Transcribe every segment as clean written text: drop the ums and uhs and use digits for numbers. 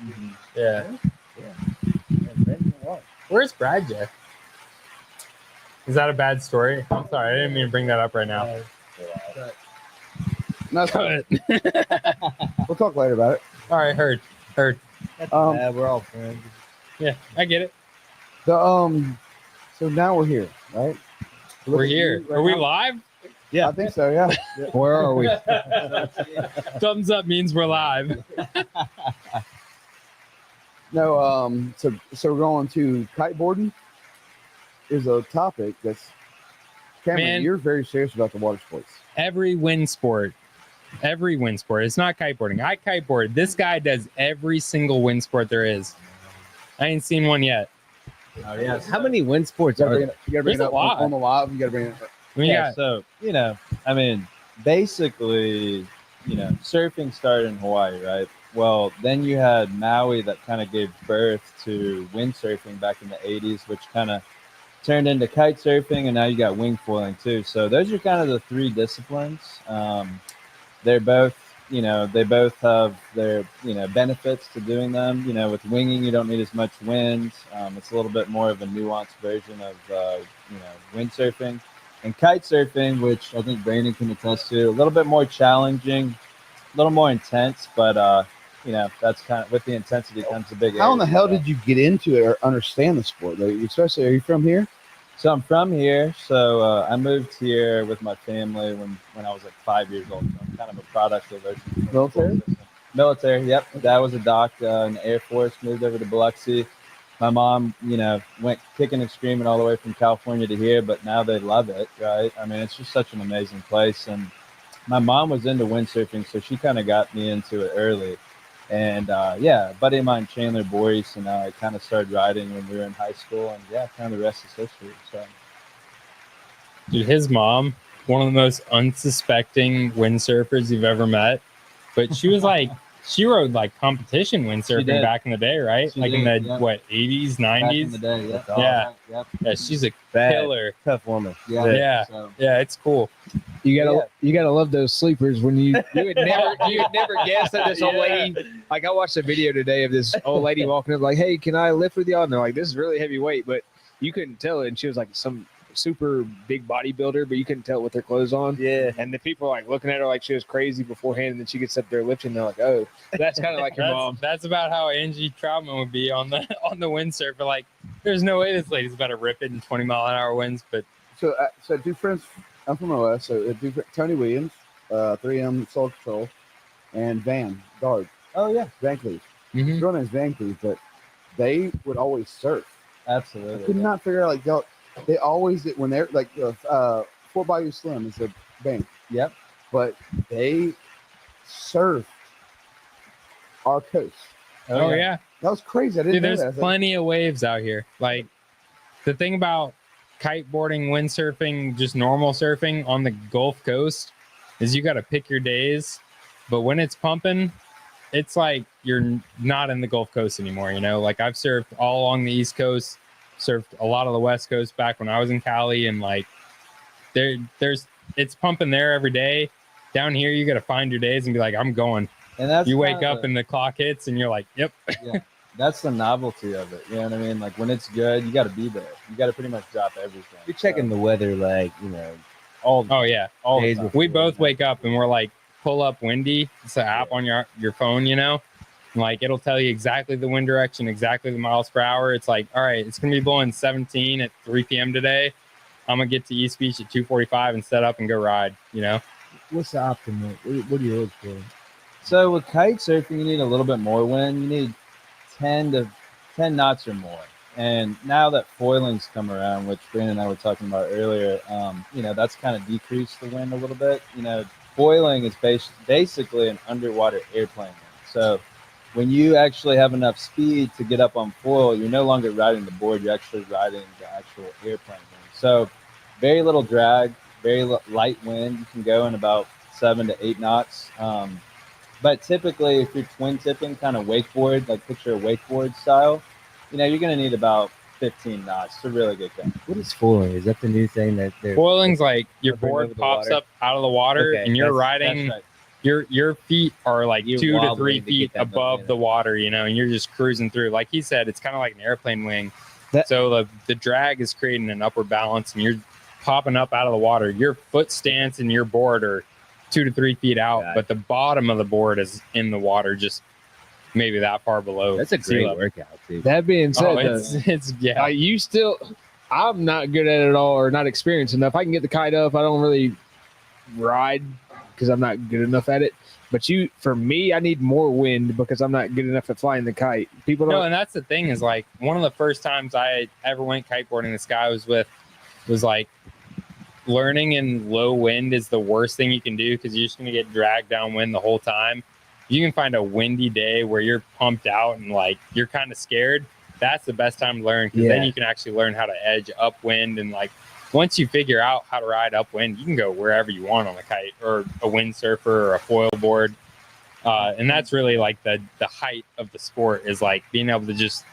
Mm-hmm. Yeah. Where's Brad Jeff? Is that a bad story? I'm sorry, I didn't mean to bring that up right now. No, we'll talk later about it. All right, heard. We're all friends. Yeah, I get it. So now we're here, right? We're here. Right Are we now? live? Yeah, I think so. Yeah. Where are we? Thumbs up means we're live. No. So we're going to kiteboarding. Is a topic that's Cameron. Man. You're very serious about the water sports. Every wind sport. It's not kiteboarding. I kiteboard. This guy does every single wind sport there is. I ain't seen one yet. Oh, yeah. How many wind sports You are gotta bring There's it a up lot. on the live. You gotta bring it up. I mean, Yeah, so, basically, surfing started in Hawaii, right? Well, then you had Maui that kind of gave birth to windsurfing back in the 80s, which kind of turned into kite surfing, and now you got wing foiling too. So those are kind of the three disciplines. They're both, they both have their, benefits to doing them. With winging, you don't need as much wind. It's a little bit more of a nuanced version of, windsurfing. And kite surfing, which I think Brandon can attest to, a little bit more challenging, a little more intense, but, that's kind of, with the intensity comes a big How in the hell area. did you get into it or understand the sport? Like, especially, are you from here? So I'm from here. So I moved here with my family when I was like 5 years old. So I'm kind of a product of those. Military? Military, yep. Dad was a doc in the Air Force, moved over to Biloxi. My mom, went kicking and screaming all the way from California to here, but now they love it, right? I mean, it's just such an amazing place. And my mom was into windsurfing, so she kind of got me into it early. And a buddy of mine, Chandler Boyce, and I kind of started riding when we were in high school, and kind of the rest is history. So, dude, his mom, one of the most unsuspecting windsurfers you've ever met, but she was like, she rode like competition windsurfing back in the day, right? She like did, in the yep. 80s, 90s. Back in the day, yep. Yeah. Yep. Yeah, she's a Bad. killer. Tough woman. Yeah. So, Yeah, it's cool. You gotta love those sleepers when you would never guess that this old lady, like I watched a video today of this old lady walking up like, hey, can I lift with y'all? And they're like, this is really heavy weight, but you couldn't tell it. And she was like some super big bodybuilder, but you couldn't tell it with her clothes on. Yeah. And the people are like looking at her like she was crazy beforehand, and then she gets up there lifting. And they're like, oh, that's kind of like your mom. That's about how Angie Troutman would be on the windsurfer. Like, there's no way this lady's about to rip it in 20-mile-an-hour winds. But So two friends. I'm from OS. So Tony Williams, 3M Soul Control, and Van Guard. Oh yeah, Van Cleef. Mhm. His real name's Van Cleef, but they would always surf. absolutely. I could not figure out they always did when they're like Fort Bayou Slim is a bank. Yep. But they surfed our coast. oh yeah. That was crazy. I didn't Dude, know there's that. I was like, plenty of waves out here. Like, the thing about kiteboarding, windsurfing, just normal surfing on the Gulf Coast is you got to pick your days. But when it's pumping, it's like you're not in the Gulf Coast anymore. Like I've surfed all along the East Coast, surfed a lot of the West Coast back when I was in Cali, and like it's pumping there every day. Down here, you got to find your days and be like, I'm going. And that's You wake kinda up and the clock hits, and you're like, yep. yeah, that's the novelty of it. You know what I mean? Like when it's good, you got to be there. You got to pretty much drop everything. You're checking the weather, like, all. Oh yeah. all the days time. before. We both wake up and we're like, pull up windy. It's an app on your phone, And like it'll tell you exactly the wind direction, exactly the miles per hour. It's like, all right, it's gonna be blowing 17 at 3 p.m. today. I'm gonna get to East Beach at 2:45 and set up and go ride. What's the optimal? What do you look for? So with kite surfing, you need a little bit more wind. You need 10 knots or more. And now that foiling's come around, which Brandon and I were talking about earlier, that's kind of decreased the wind a little bit. Foiling is basically an underwater airplane wind. So when you actually have enough speed to get up on foil, you're no longer riding the board, you're actually riding the actual airplane wind. So very little drag, very light wind. You can go in about 7 to 8 knots. But typically, if you're twin tipping, kind of wakeboard, like picture a wakeboard style, you're going to need about 15 knots to really get going. What is foiling? Is that the new thing that they're Foiling's like your Bring board over the pops water? up out of the water Okay, and you're that's riding right. your feet are like You're 2 to wobbly 3 to feet get that above momentum. the water, you know, and you're just cruising through. Like he said, it's kind of like an airplane wing. That- So the drag is creating an upward balance, and you're popping up out of the water. Your foot stance and your board are 2 to 3 feet out, Got it. but the bottom of the board is in the water, just maybe that far below. That's a sea great level. workout, too. That being said, Oh, it's yeah. I'm not good at it at all, or not experienced enough. I can get the kite up. I don't really ride because I'm not good enough at it. But for me, I need more wind because I'm not good enough at flying the kite. People don't. No, and that's the thing is like one of the first times I ever went kiteboarding, this guy I was with was like, learning in low wind is the worst thing you can do because you're just going to get dragged downwind the whole time. You can find a windy day where you're pumped out and like you're kind of scared. That's the best time to learn because then Yeah. you can actually learn how to edge upwind. And like once you figure out how to ride upwind, you can go wherever you want on a kite or a windsurfer or a foil board. And that's really like the height of the sport is like being able to just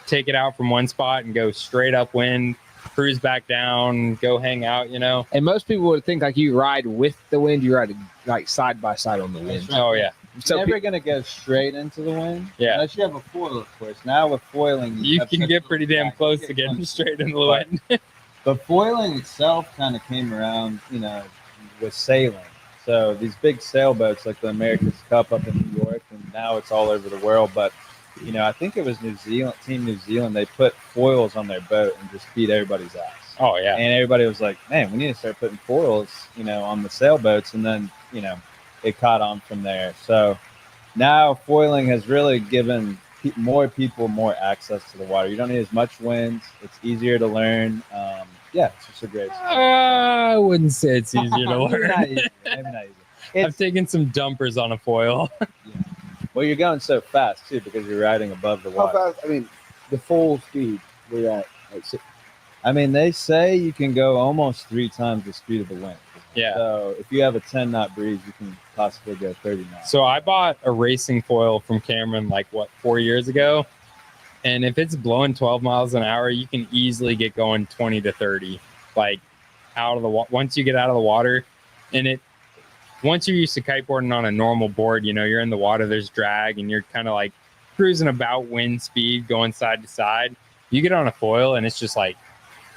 take it out from one spot and go straight upwind, cruise back down, go hang out, you know? And most people would think like you ride with the wind. You ride like side by side on the wind. Oh, yeah. So Never going to go straight into the wind. Yeah. Unless you have a foil, of course. Now with foiling, You have can such get a pretty little damn drag. close You to get getting close. straight into the wind. But foiling itself kind of came around, you know, with sailing. So these big sailboats like the America's Cup up in New York, and now it's all over the world. But, you know, I think it was Team New Zealand, they put foils on their boat and just beat everybody's ass. Oh, yeah. And everybody was like, man, we need to start putting foils, you know, on the sailboats. And then, you know, it caught on from there. So now foiling has really given more people more access to the water. You don't need as much wind. It's easier to learn. Yeah, it's just a great sport. I wouldn't say it's easier to Maybe not learn. easy, maybe not easy. I've It's, taken some dumpers on a foil. well, you're going so fast, too, because you're riding above the How water. fast? I mean, the full speed. We're at like I mean, they say you can go almost 3 times the speed of the wind. Yeah. So if you have a 10-knot breeze, you can possibly go 30 knots. So I bought a racing foil from Cameron like 4 years ago, and if it's blowing 12 miles an hour, you can easily get going 20 to 30, like out of the once you get out of the water. And once you're used to kiteboarding on a normal board, you know, you're in the water, there's drag, and you're kind of like cruising about wind speed, going side to side. You get on a foil, and it's just like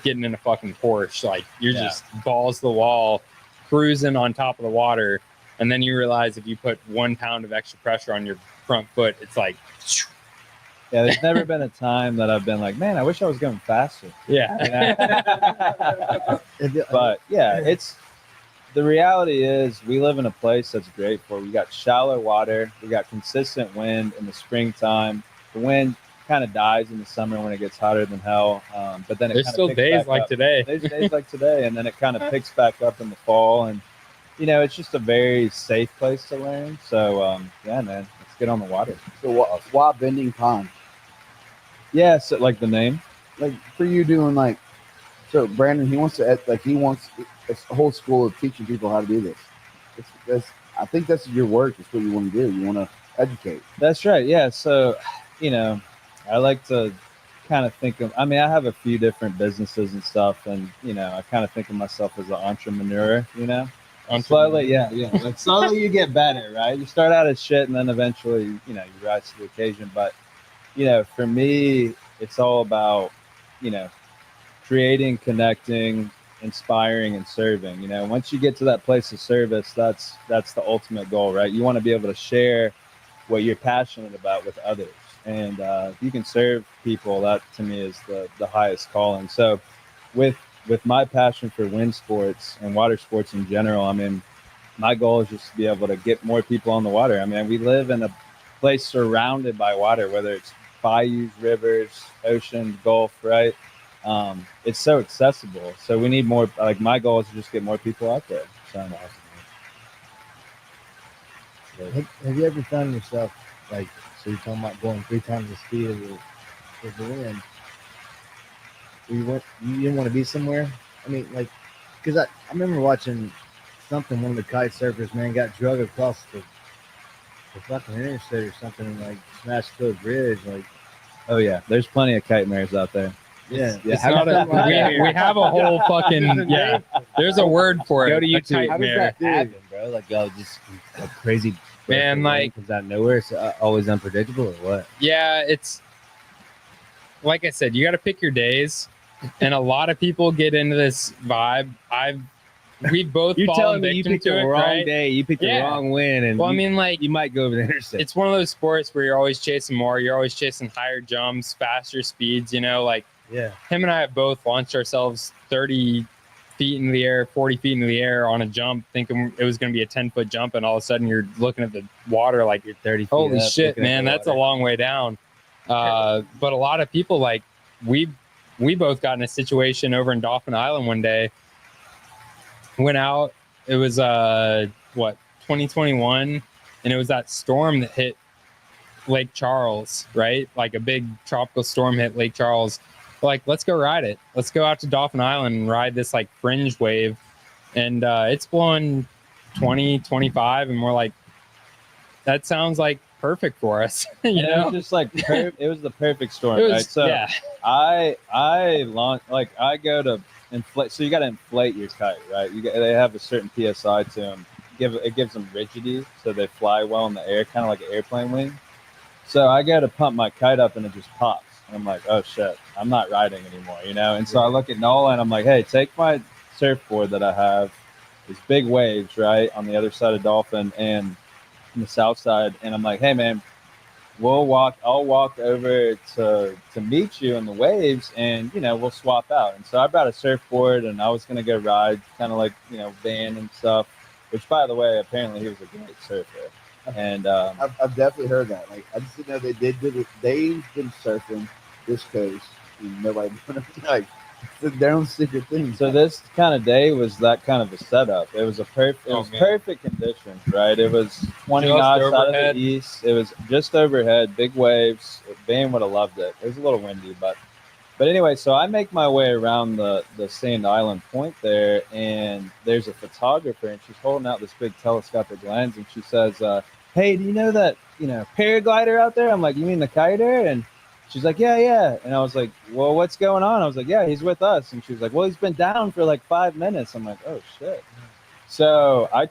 getting in a fucking Porsche. Like you're just balls to the wall, cruising on top of the water. And then you realize if you put 1 pound of extra pressure on your front foot, it's like, Yeah, there's never been a time that I've been like, man, I wish I was going faster. yeah. You know? But yeah, the reality is we live in a place that's great for. We got shallow water, we got consistent wind in the springtime. The wind kind of dies in the summer when it gets hotter than hell. But then it There's kinda still picks days back like up. today. There's days like today, and then it kind of picks back up in the fall. And you know, it's just a very safe place to learn. So yeah, man, let's get on the water. so why bending pond? Yeah, so like the name. Like for you doing like, so Brandon, he wants a whole school of teaching people how to do this. I think that's your work. It's what you want to do. You want to educate. That's right. Yeah. So, you know, I like to kind of think of, I mean, I have a few different businesses and stuff, and, you know, I kind of think of myself as an entrepreneur, you know, slowly. Yeah. Like slowly you get better, right? You start out as shit and then eventually, you know, you rise to the occasion. But, you know, for me, it's all about, you know, creating, connecting, inspiring, and serving. You know, once you get to that place of service, that's the ultimate goal, right? You want to be able to share what you're passionate about with others, and if you can serve people, that to me is the highest calling. So with my passion for wind sports and water sports in general, I mean, my goal is just to be able to get more people on the water. I mean, we live in a place surrounded by water, whether it's bayous, rivers, ocean, Gulf, right? It's so accessible. So we need more, like my goal is to just get more people out there. So Have you ever found yourself, like, so you're talking about going 3 times the speed of the wind? You didn't want to be somewhere? I mean, like, because I remember watching something, one of the kite surfers, man, got drug across the fucking interstate or something and, like, smashed through a bridge. Like, oh yeah, there's plenty of kite mares out there. yeah. It's not we have a whole fucking, yeah, there's a word for it. Go to a YouTube. kite How does mare. that happen, bro? bro? Like y'all just a crazy Man, like- comes out of nowhere. It's always unpredictable or what? Yeah, it's like I said, you got to pick your days, and a lot of people get into this vibe. We both You're fallen telling me you victim picked to the it, wrong right? day, you picked the Yeah. wrong win, and Well, I mean, like, you might go over the interstate. it's one of those sports where you're always chasing more. You're always chasing higher jumps, faster speeds. You know, like Yeah. him and I have both launched ourselves 30 feet in the air, 40 feet in the air on a jump, thinking it was going to be a 10-foot jump, and all of a sudden you're looking at the water like You're 30 feet holy up, shit, looking at man, the that's a water. long way down. But a lot of people, like, we both got in a situation over in Dauphin Island one day. Went out. It was 2021, and it was that storm that hit Lake Charles, right? Like a big tropical storm hit Lake Charles. Like, let's go ride it. Let's go out to Dauphin Island and ride this like fringe wave. And it's blowing 20, 25, and we're like, that sounds like perfect for us. you And it know, was just like it was the perfect storm, it was right? So yeah. I launch like I go to inflate. So you got to inflate your kite, right? They have a certain psi to them. It gives them rigidity, so they fly well in the air, kind of like an airplane wing. So I go to pump my kite up, and it just pops. And I'm like, oh shit, I'm not riding anymore, you know. And so I look at Nolan. I'm like, hey, take my surfboard that I have. These big waves, right, on the other side of Dolphin and on the south side. And I'm like, hey man, I'll walk over to meet you in the waves, and you know, we'll swap out. And so I brought a surfboard, and I was gonna go ride, kind of like, you know, Van and stuff. Which, by the way, apparently he was a great surfer. And I've definitely heard that. Like, I just didn't know they've been surfing this coast, and nobody like it's their own secret thing. so this kind of day was that kind of a setup. It was perfect conditions, right? It was 20 Just knots out of overhead. the east. It was just overhead, big waves. Van would have loved it. It was a little windy, but anyway, so I make my way around the Sand Island Point there, and there's a photographer, and she's holding out this big telescopic lens, and she says, hey, do you know that, you know, paraglider out there? I'm like, you mean the kiter? And she's like, yeah. And I was like, well, what's going on? I was like, yeah, he's with us. And she was like, well, he's been down for like 5 minutes. I'm like, oh shit. So I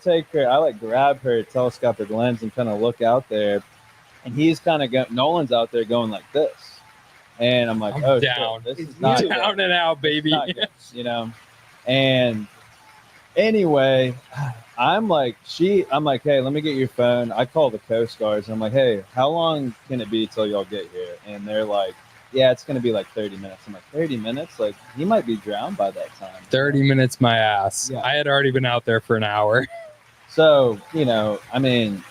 grab her telescopic lens and kind of look out there, and he's kind of Nolan's out there going like this. And I'm like, I'm oh, down. shit, this is not good. Down and out, baby. Not good, you know. And anyway, I'm like, hey, let me get your phone. I call the Coast Guards, and I'm like, hey, how long can it be till y'all get here? And they're like, yeah, it's gonna be like 30 minutes. I'm like, 30 minutes? Like, he might be drowned by that time. 30 minutes, my ass. Yeah. I had already been out there for an hour. So, you know, I mean,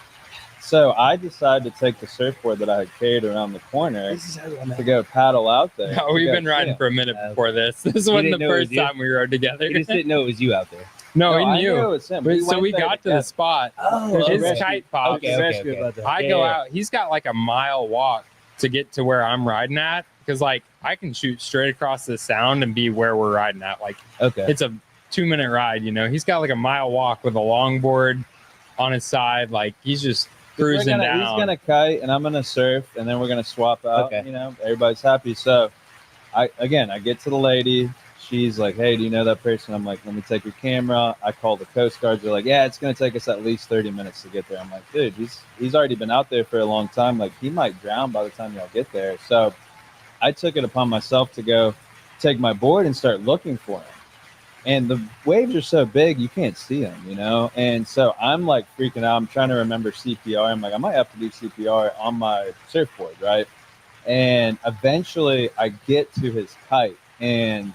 so I decided to take the surfboard that I had carried around the corner This is how I'm to go paddle out there. No, to we've go been riding swim. for a minute Yeah. before this. This You wasn't didn't the know it was first you? time we rode together. You just didn't know it was you out there. No, I he knew it knew. was him. So we went there got to the together. spot. Oh, His okay. kite popped. Okay. About that. I go out. He's got like a mile walk to get to where I'm riding at, because like I can shoot straight across the sound and be where we're riding at. Like Okay. it's a 2-minute ride, you know. He's got like a mile walk with a longboard on his side. Like he's just cruising down. He's gonna kite, and I'm gonna surf, and then we're gonna swap out. Okay. You know, everybody's happy. So, I get to the lady. She's like, "Hey, do you know that person?" I'm like, "Let me take your camera." I call the Coast Guards. They're like, "Yeah, it's gonna take us at least 30 minutes to get there." I'm like, "Dude, he's already been out there for a long time. Like, he might drown by the time y'all get there." So, I took it upon myself to go take my board and start looking for him. And the waves are so big, you can't see them, you know? And so I'm like freaking out. I'm trying to remember CPR. I'm like, I might have to do CPR on my surfboard, right? And eventually I get to his kite, and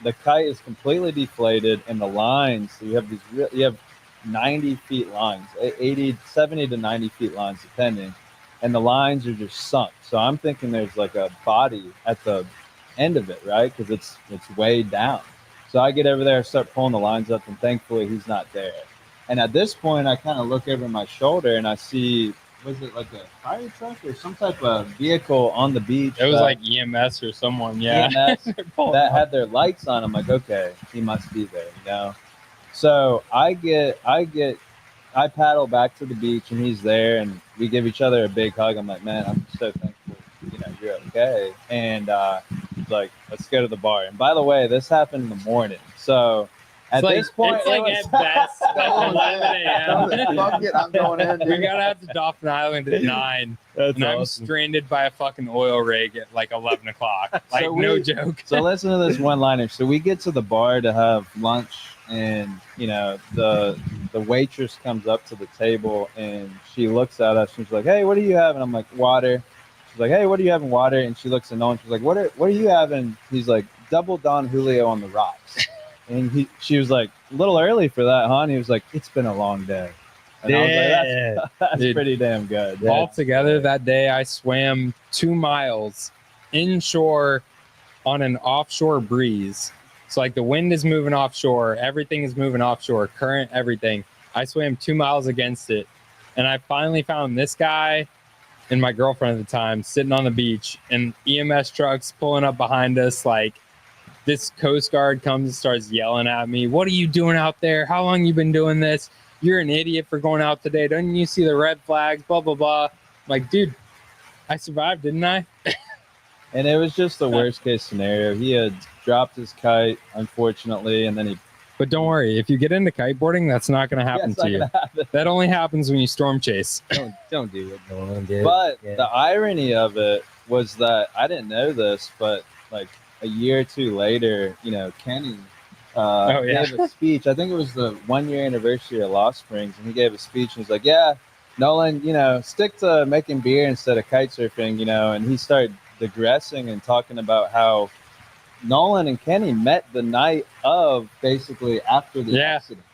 the kite is completely deflated, and the lines, so you have 90 feet lines, 70 to 90 feet lines, depending. And the lines are just sunk. So I'm thinking there's like a body at the end of it, right? Because it's way down. So I get over there, start pulling the lines up, and thankfully he's not there. And at this point, I kind of look over my shoulder, and I see, was it like a fire truck or some type of vehicle on the beach? It was that- like EMS or someone, yeah. EMS that had their lights on. I'm like, okay, he must be there, you know? So I paddle back to the beach, and he's there, and we give each other a big hug. I'm like, man, I'm so thankful, you know, you're okay. And he's like, let's go to the bar. And by the way, this happened in the morning. So At It's this point, it's like it at was- best like 11 a.m. Fuck it, I'm going in, We dude. got out to Dolphin Island at 9, That's and I'm awesome. stranded by a fucking oil rig at like 11 o'clock. Like, So no we- joke. So listen to this one-liner. So we get to the bar to have lunch, and the waitress comes up to the table and she looks at us. She's like, "Hey, what are you having?" I'm like, "Water." She's like, "Hey, what are you having?" "Water." And she looks at Nolan. She's like, "What are you having?" He's like, "Double Don Julio on the rocks." And she was like, "A little early for that, huh?" And he was like, "It's been a long day." And I was like, that's Dude. pretty damn good. Altogether, that day I swam 2 miles inshore on an offshore breeze. So like the wind is moving offshore, everything is moving offshore, current, everything. I swam 2 miles against it, and I finally found this guy and my girlfriend at the time sitting on the beach, and EMS trucks pulling up behind us. Like, this Coast Guard comes and starts yelling at me, "What are you doing out there? How long you been doing this? You're an idiot for going out today. Don't you see the red flags? Blah, blah, blah." I'm like, dude, I survived, didn't I? And it was just the worst case scenario. He had dropped his kite, unfortunately, and then he. But don't worry, if you get into kiteboarding, that's not going to happen to you. That only happens when you storm chase. Don't do it. Nolan did. But Yeah. the irony of it was that I didn't know this, but like a year or two later, Kenny Oh, yeah. gave a speech. I think it was the 1-year anniversary of Lost Springs, and he gave a speech and he's like, "Yeah, Nolan, stick to making beer instead of kite surfing," and he started digressing and talking about how Nolan and Kenny met the night of, basically after the Yeah. accident.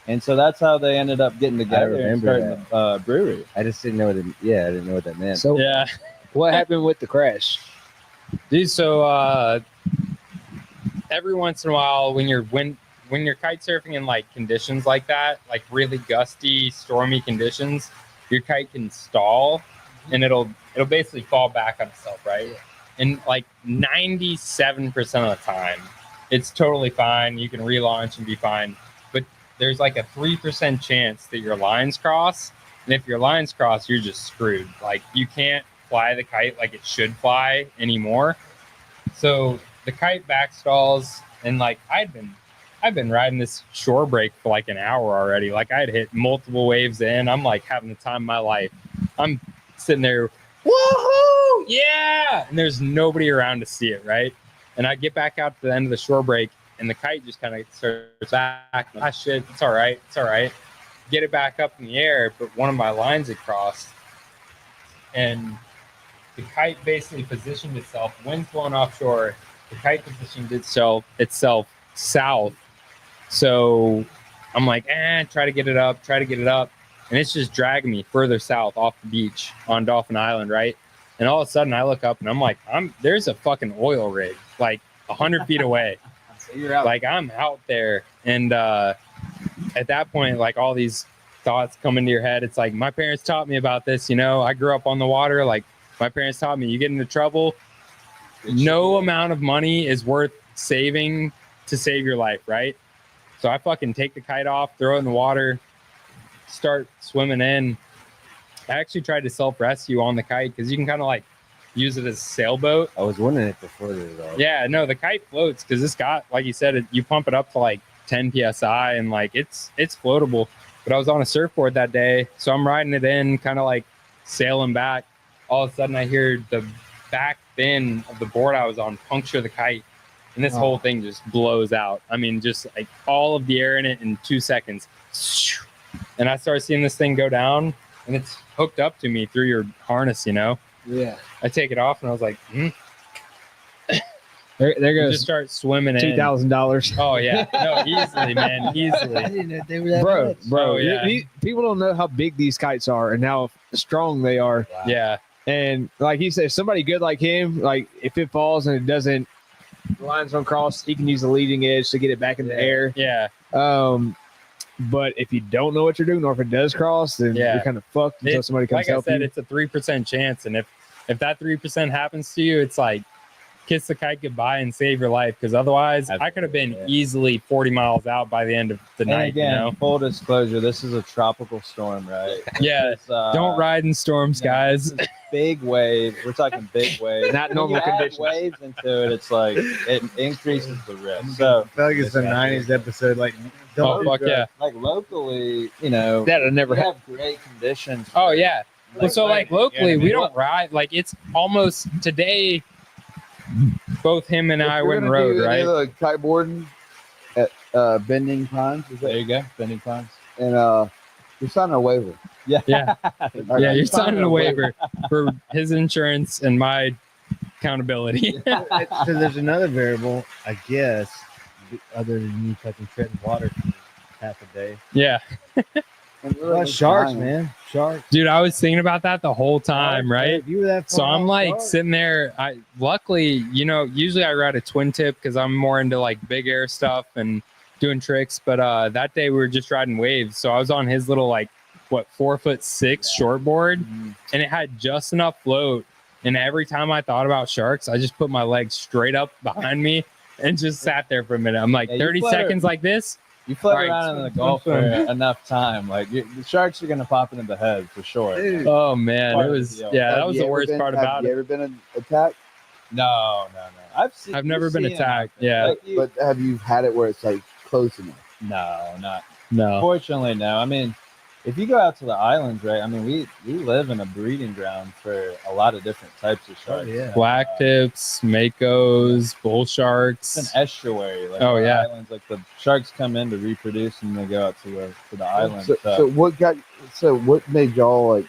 And so that's how they ended up getting together and remember starting the brewery. I just didn't know what I didn't know what that meant. So Yeah. what happened with the crash? Dude, so every once in a while when you're kite surfing in like conditions like that, like really gusty, stormy conditions, your kite can stall and it'll basically fall back on itself, right? And like 97% of the time, it's totally fine. You can relaunch and be fine. But there's like a 3% chance that your lines cross. And if your lines cross, you're just screwed. Like, you can't fly the kite like it should fly anymore. So the kite backstalls, and like I've been riding this shore break for like an hour already. Like, I'd hit multiple waves in. I'm like having the time of my life. I'm sitting there, woohoo, yeah, and there's nobody around to see it, right? And I get back out to the end of the shore break, and the kite just kind of starts back. Ah, shit, it's all right, get it back up in the air, but one of my lines had crossed, and the kite basically positioned itself, wind's blowing offshore, the kite positioned itself south. So I'm like, try to get it up, and it's just dragging me further south off the beach on Dolphin Island, right? And all of a sudden I look up and I'm like, there's a fucking oil rig like 100 feet away. So you're out. Like, I'm out there. And at that point, like, all these thoughts come into your head. It's like, my parents taught me about this, I grew up on the water. Like, my parents taught me, you get into trouble, no amount of money is worth saving to save your life, right? So I fucking take the kite off, throw it in the water, start swimming in. I actually tried to self-rescue on the kite because you can kind of like use it as a sailboat. I was wondering if before this all. Yeah, no, the kite floats because it's got, like you said, you pump it up to like 10 psi and like it's floatable. But I was on a surfboard that day, so I'm riding it in, kind of like sailing back. All of a sudden I hear the back fin of the board I was on puncture the kite, and this whole thing just blows out. I mean, just like all of the air in it in 2 seconds. And I started seeing this thing go down, and it's hooked up to me through your harness, Yeah. I take it off and I was like, There you goes just start swimming in. $2,000. Oh yeah, no, easily, man, I easily. didn't know they were that Bro, much. Oh, yeah. People don't know how big these kites are and how strong they are. Wow. Yeah, And like he said, somebody good like him, like if it falls and the lines don't cross, he can use the leading edge to get it back in the air. yeah. But if you don't know what you're doing, or if it does cross, then Yeah. you're kind of fucked until somebody comes Like I help said, you. it's a 3% chance, and if that 3% happens to you, it's like kiss the kite goodbye and save your life, because otherwise I could have been easily 40 miles out by the end of the And night. again, full disclosure, this is a tropical storm, right? Yeah, It's, don't ride in storms, no, guys. big wave. We're talking big wave. Not When normal you add conditions. waves into it, it's like it increases the risk. So I feel like it's a '90s episode. Like, don't do fuck drugs. yeah. like locally, you know, That'll never we happen. have great conditions. Oh for, yeah. Well, so like locally, Yeah, I mean, we don't ride. Like it's almost today. Both him and If I you're went gonna road, do any right? of the kiteboarding at Bending Pines, is There that, you go, Benny Pines. and you're signing a waiver. Yeah. All Yeah, right, you're signing a waiver for his insurance and my accountability. So there's another variable, I guess, other than you touching treading water for half a day. Yeah, And really, Well, it's sharks, fine. man, sharks. dude, I was thinking about that the whole time, right? If you were that So far I'm off, like sharks. sitting there. I luckily, you know, usually I ride a twin tip because I'm more into like big air stuff and doing tricks. But that day we were just riding waves, so I was on his little like 4'6" shortboard, and it had just enough float. And every time I thought about sharks, I just put my legs straight up behind me and just sat there for a minute. I'm like, Yeah, you 30 flutter. seconds like this. You float Right. around in the Gulf for enough time, like the sharks are gonna pop into the head for sure. Dude, Oh man, Part it of the was deal. yeah, that have was you the ever worst been- part have about you it. ever been attacked? No. I've never you've been seen it attacked. happen. Yeah, Like, you- But have you had it where it's like close enough? no, not. no. Fortunately, no. I mean, if you go out to the islands, right? I mean, we live in a breeding ground for a lot of different types of sharks. yeah. Black tips, makos, bull sharks. It's an estuary. Like Oh, the yeah. islands, like the sharks come in to reproduce and they go out to the islands. So what made y'all like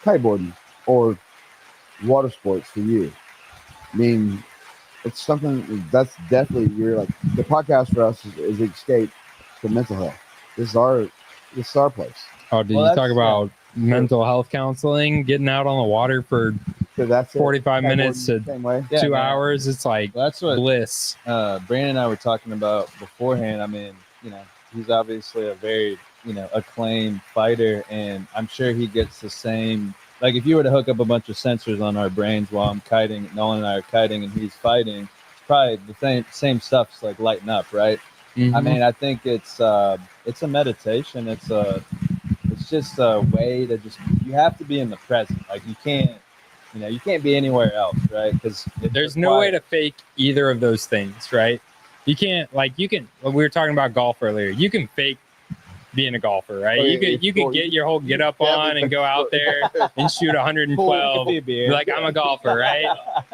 kiteboarding or water sports for you? I mean, it's something that's definitely you're like the podcast for us is escape to mental health. This is our place. Oh, did Well, you that's- talk about mental health counseling, getting out on the water for So that's it. 45 minutes to Kiteboarding, same way. Yeah, 2 man. hours? It's like Well, that's what bliss. Brandon and I were talking about beforehand. I mean, you know, he's obviously a very, you know, acclaimed fighter, and I'm sure he gets the same. Like, if you were to hook up a bunch of sensors on our brains while I'm kiting, Nolan and I are kiting, and he's fighting, it's probably the same stuff's like lighting up, right? I Mhm. mean, I think it's a meditation. It's just a way to just, you have to be in the present. Like, you can't be anywhere else, right? Because There's no way to fake either of those things, right? You can't we were talking about golf earlier. You can fake being a golfer, right? Oh, you yeah, could get your whole get up Yeah, on and go out there and shoot 112. Be like, I'm a golfer, right?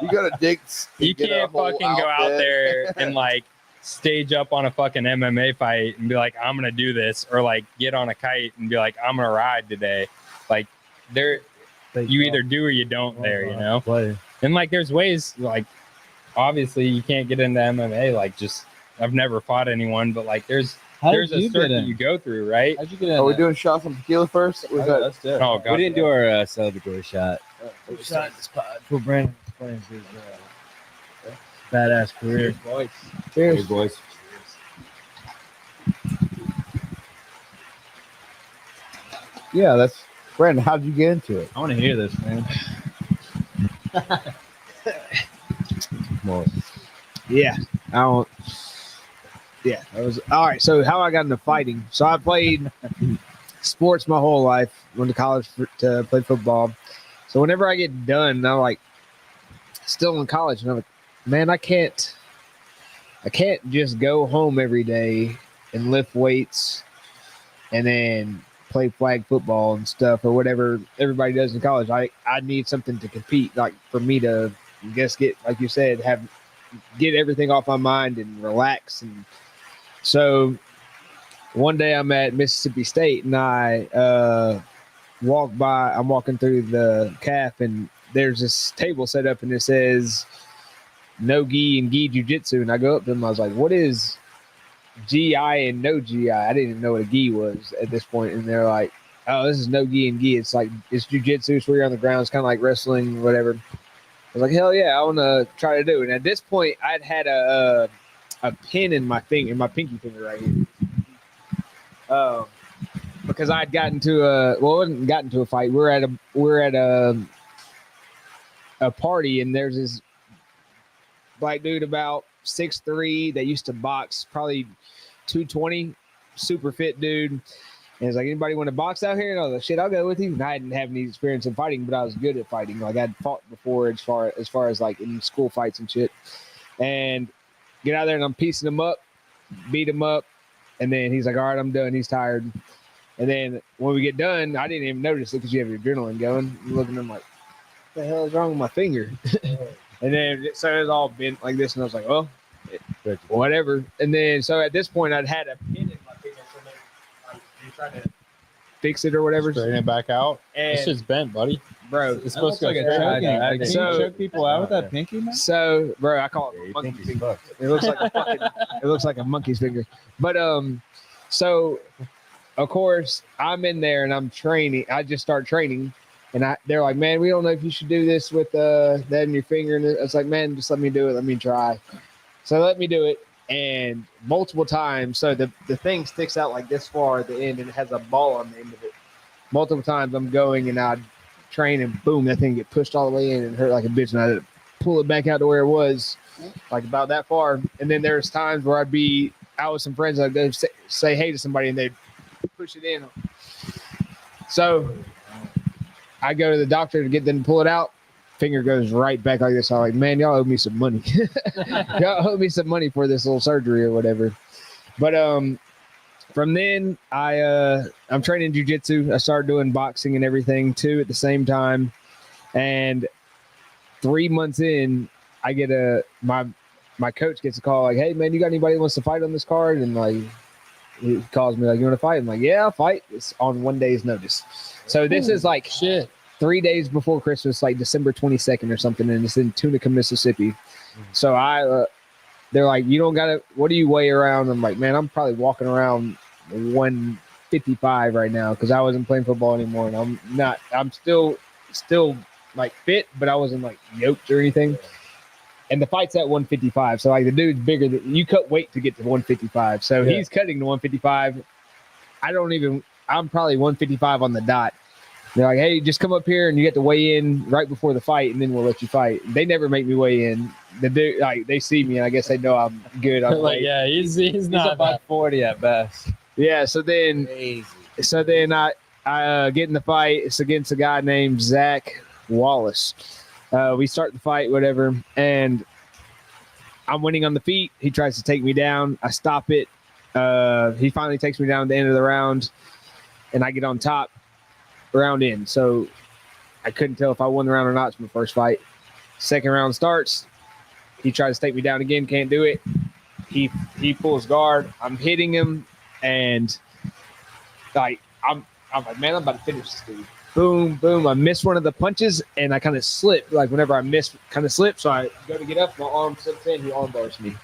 You got to dig. You get a can't whole fucking go out outfit. there and like stage up on a fucking MMA fight and be like, I'm gonna do this, or like get on a kite and be like, I'm gonna ride today. Like you either do or you don't there, you know? Play. And like there's ways, like obviously you can't get into MMA, like just I've never fought anyone, but like there's a circuit you go through, right? How'd you get in? Are we that? doing shots on tequila first? Was Okay, that let's do it. Oh god. We didn't do our celebratory shot. Besides for Brandon explains his badass career. boys. cheers? boys. Yeah, that's Brandon. How did you get into it? I want to hear this, man. Yeah, I don't. Yeah, that was all right. So how I got into fighting? So I played sports my whole life. Went to college to play football. So whenever I get done, I'm like still in college, and I'm like, man, I can't just go home every day and lift weights and then play flag football and stuff or whatever everybody does in college. I need something to compete, like for me to get, like you said, get everything off my mind and relax. And so one day I'm at Mississippi State and I I'm walking through the CAF and there's this table set up and it says no gi and gi jiu-jitsu. And I go up to them, I was like, what is GI and no GI? I didn't even know what a gi was at this point. And they're like, oh, this is no gi and gi. It's like, it's jiu-jitsu. It's where you're on the ground. It's kind of like wrestling, whatever. I was like, hell yeah, I want to try to do it. And at this point, I'd had a pin in my finger, in my pinky finger right here. Because I'd gotten to I wasn't gotten to a fight. We're at a party, and there's this black dude about 6'3" that used to box, probably 220, super fit dude. And it's like, anybody want to box out here? And I was like, shit, I'll go with you. And I didn't have any experience in fighting, but I was good at fighting. Like I'd fought before as far as like in school fights and shit. And get out there and I'm piecing him up, beat him up. And then he's like, all right, I'm done. He's tired. And then when we get done, I didn't even notice it because you have your adrenaline going. I'm looking at him like, what the hell is wrong with my finger? And then so it was all bent like this. And I was like, well, whatever. And then so at this point, I'd had a pin in my finger. So then like, you trying to fix it or whatever. Straighten it back out. And This shit's bent, buddy. bro, It's supposed to go like a straight. choking. Like, can So- you choke people out with that pinky, man? so bro, I call Yeah, it you monkey think he's finger. fucked. It looks like a fucking, it looks like a monkey's finger. But so of course I'm in there and I'm training. I just start training, and they're like, man, we don't know if you should do this with that in your finger. And it's like, man, just let me do it. Let me try. So let me do it, and multiple times. So the thing sticks out like this far at the end, and it has a ball on the end of it. Multiple times I'm going and I'd train, and boom, that thing get pushed all the way in and hurt like a bitch, and I'd pull it back out to where it was, like about that far. And then there's times where I'd be out with some friends, I'd go say hey to somebody, and they'd push it in. So I go to the doctor to get them to pull it out. Finger goes right back like this. I'm like, man, y'all owe me some money. Y'all owe me some money for this little surgery or whatever. But from then I'm training jiu-jitsu. I started doing boxing and everything too at the same time. And 3 months in, I get my coach gets a call like, hey man, you got anybody that wants to fight on this card? And like he calls me like, you want to fight? I'm like, yeah, I'll fight. It's on 1 day's notice. So this is like Shit. 3 days before Christmas, like December 22nd or something, and it's in Tunica, Mississippi. So they're like, you don't gotta, what do you weigh around? I'm like, man, I'm probably walking around 155 right now because I wasn't playing football anymore, and I'm still like fit, but I wasn't like yoked or anything. And the fight's at 155, so like the dude's bigger than you. Cut weight to get to 155, so Yeah. he's cutting to 155. I'm probably 155 on the dot. They're like, hey, just come up here and you get to weigh in right before the fight, and then we'll let you fight. They never make me weigh in. The dude, like, they see me, and I guess they know I'm good. I'm Like, like, yeah, he's He's not about 40 at best. yeah. So then Crazy. I get in the fight. It's against a guy named Zach Wallace. We start the fight, whatever, and I'm winning on the feet. He tries to take me down. I stop it. He finally takes me down at the end of the round, and I get on top. Round in. So I couldn't tell if I won the round or not from the first fight. Second round starts. He tries to take me down again. Can't do it. He pulls guard. I'm hitting him, and like I'm like, man, I'm about to finish this dude. Boom, boom. I miss one of the punches, and I kind of slip. Like whenever I miss, kind of slip. So I go to get up, my arm slips in. He arm bars me.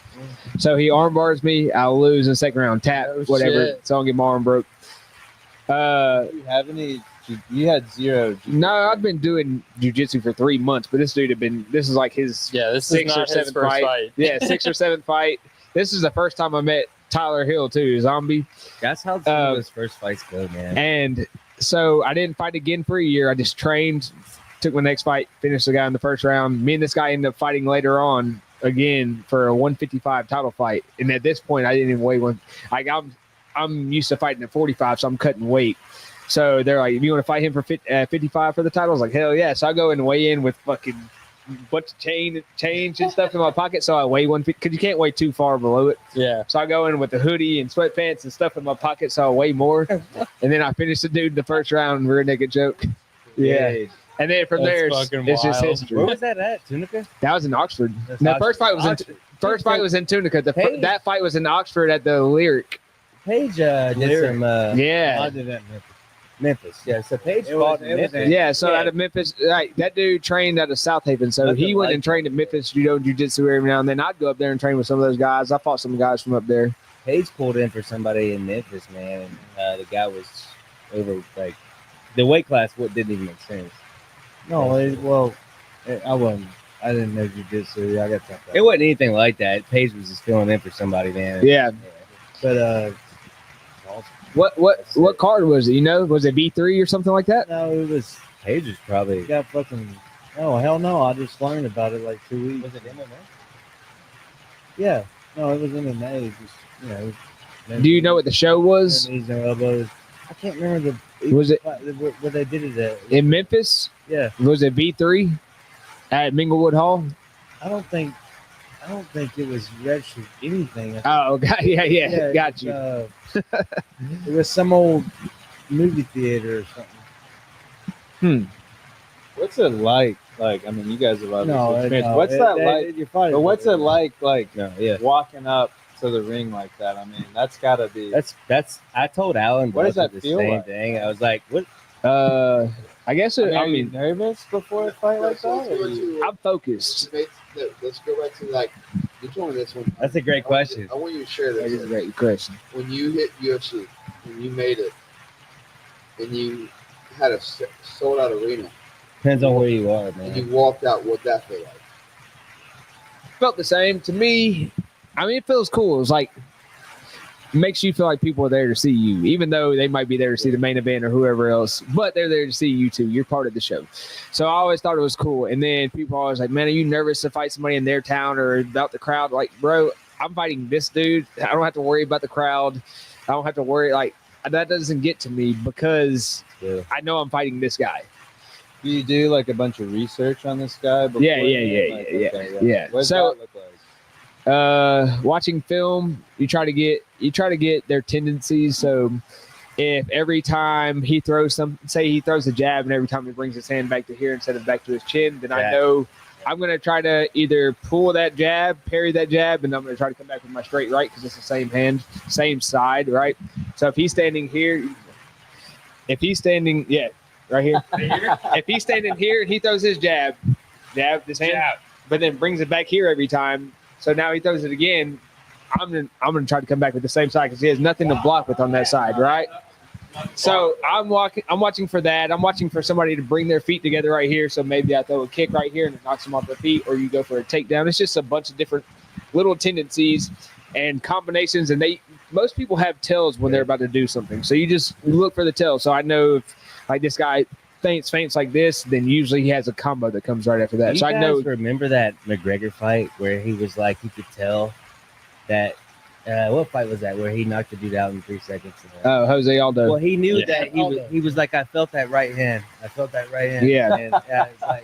So he arm bars me. I'll lose in the second round. Tap, whatever. shit. So I'll get my arm broke. Do you have any? You had zero. No, I've been doing jiu-jitsu for 3 months, but this is like his Yeah, this sixth is or not his seventh first fight. fight. Yeah, sixth or seventh fight. This is the first time I met Tyler Hill too, Zombie. That's how some of those first fights go, man. And so I didn't fight again for a year. I just trained, took my next fight, finished the guy in the first round. Me and this guy ended up fighting later on again for a 155 title fight. And at this point, I didn't even weigh one. Like I'm used to fighting at 45, so I'm cutting weight. So they're like, if you want to fight him for 55 for the title? I was like, hell yeah. So I go and weigh in with fucking bunch of change and stuff in my pocket. So I weigh 150 because you can't weigh too far below it. Yeah. So I go in with the hoodie and sweatpants and stuff in my pocket, so I weigh more. And then I finish the dude in the first round, rear naked choke. Yeah. And then from That's there, fucking it's just wild. history. Where was that at? Tunica? That was in Oxford. That's The Oxford. first fight was Oxford. in first fight was in Tunica. Hey. That fight was in Oxford at the Lyric. Paige did some Yeah. I did that in Memphis. Yeah, so Paige It fought was- in it was Memphis. Yeah, so Yeah. out of Memphis, right? That dude trained out of South Haven, so Nothing he went like and trained at Memphis judo and jiu-jitsu every now and then. I'd go up there and train with some of those guys. I fought some guys from up there. Paige pulled in for somebody in Memphis, man. And, the guy was over, like, the weight class didn't even make sense. No, I didn't know jiu-jitsu. I got that. It wasn't anything like that. Paige was just filling in for somebody, man. Yeah. But What card was it? You know, was it B3 or something like that? no, it was. Paige was probably. It got fucking. Oh hell no! I just learned about it like 2 weeks. Was it MMA? Yeah. No, it was MMA. Just Do you know what the show was? Knees and elbows. I can't remember the Was it what they did at in Memphis? yeah. Was it V3 at Minglewood Hall? I don't think it was registered anything. Oh, yeah, got you. It was some old movie theater or something. What's it like? Like, I mean, you guys have obviously experienced. no, What's that like? You're fine. But what's it like No, yeah. walking up to the ring like that? I mean, that's got to be. That's. I told Alan. What does that the feel same like? thing. I was like, what? I guess it, Are you nervous before a fight like that? I'm focused. Let's go back to like you told me this one. That's a great question. I want you to share That is a this. great question. When you hit UFC, when you made it, and you had a sold out arena, Depends on where you are, and you man. walked out, what that feel like? Felt the same to me. I mean, it feels cool. It's like makes you feel like people are there to see you, even though they might be there to see the main event or whoever else, but they're there to see you too. You're part of the show. So I always thought it was cool. And then people are always like, man, are you nervous to fight somebody in their town or about the crowd? Like, bro, I'm fighting this dude. I don't have to worry about the crowd. I don't have to worry. Like, that doesn't get to me because I know I'm fighting this guy. Do you do like a bunch of research on this guy? Before Yeah. What does So- that look like? Watching film, you try to get their tendencies. So if every time he throws say he throws a jab and every time he brings his hand back to here instead of back to his chin, then I know I'm going to try to either pull that jab, parry that jab, and I'm going to try to come back with my straight right because it's the same hand, same side, right? So if he's standing here, right here. If he's standing here and he throws his jab, this hand, but then brings it back here every time. So now he throws it again. I'm gonna try to come back with the same side because he has nothing to block with on that side, right? So I'm watching for that. I'm watching for somebody to bring their feet together right here. So maybe I throw a kick right here and it knocks them off their feet, or you go for a takedown. It's just a bunch of different little tendencies and combinations. And most people have tells when they're about to do something. So you just look for the tell. So I know if like this guy feints like this, then usually he has a combo that comes right after that. You So I guys know. remember that McGregor fight where he was like, he could tell that. What fight was that where he knocked the dude out in 3 seconds? Oh, Jose Aldo. Well, he knew Yeah. that he was like, I felt that right hand. Yeah. And,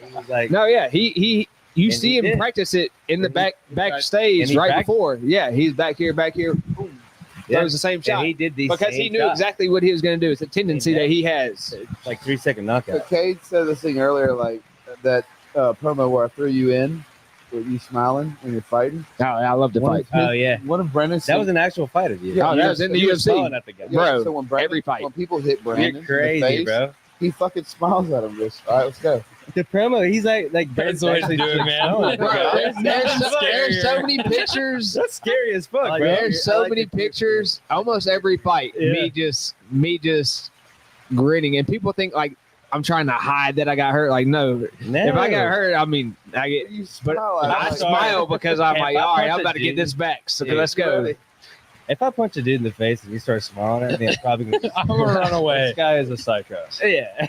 he was like, No, yeah, you And see he him did. practice it in the And he- backstage and he right practiced. before. Yeah, he's back here, boom. Yeah. Throws the same shot and he did these because he same knew shots. exactly what he was going to do. It's a tendency that he has. It's like 3 second knockout. But Cade said this thing earlier, like that promo where I threw you in with you smiling when you're fighting. Oh, I love to fight. Oh yeah, One of Brennan's. that was an actual fight of you. Oh, that was in the You were UFC. smiling at the guy. Bro, So when Brandon, every fight. when people hit Brandon, You're crazy, in the face, bro. he fucking smiles at him. Just all right, let's go. The promo, he's like That's what he's doing, man. Bro, there's so many pictures. That's scary as fuck, bro. There's so I like many it. pictures. Almost every fight, Yeah. me just grinning, and people think like I'm trying to hide that I got hurt. Like, no, if I got hurt, I mean, I get. You But smile at him. I like, smile because I'm If like, I all right, punch I'm a about to get dude- this back. So Yeah, let's go. If I punch a dude in the face and he starts smiling at me, I'm probably gonna. I'm gonna run away. This guy is a psycho. Yeah.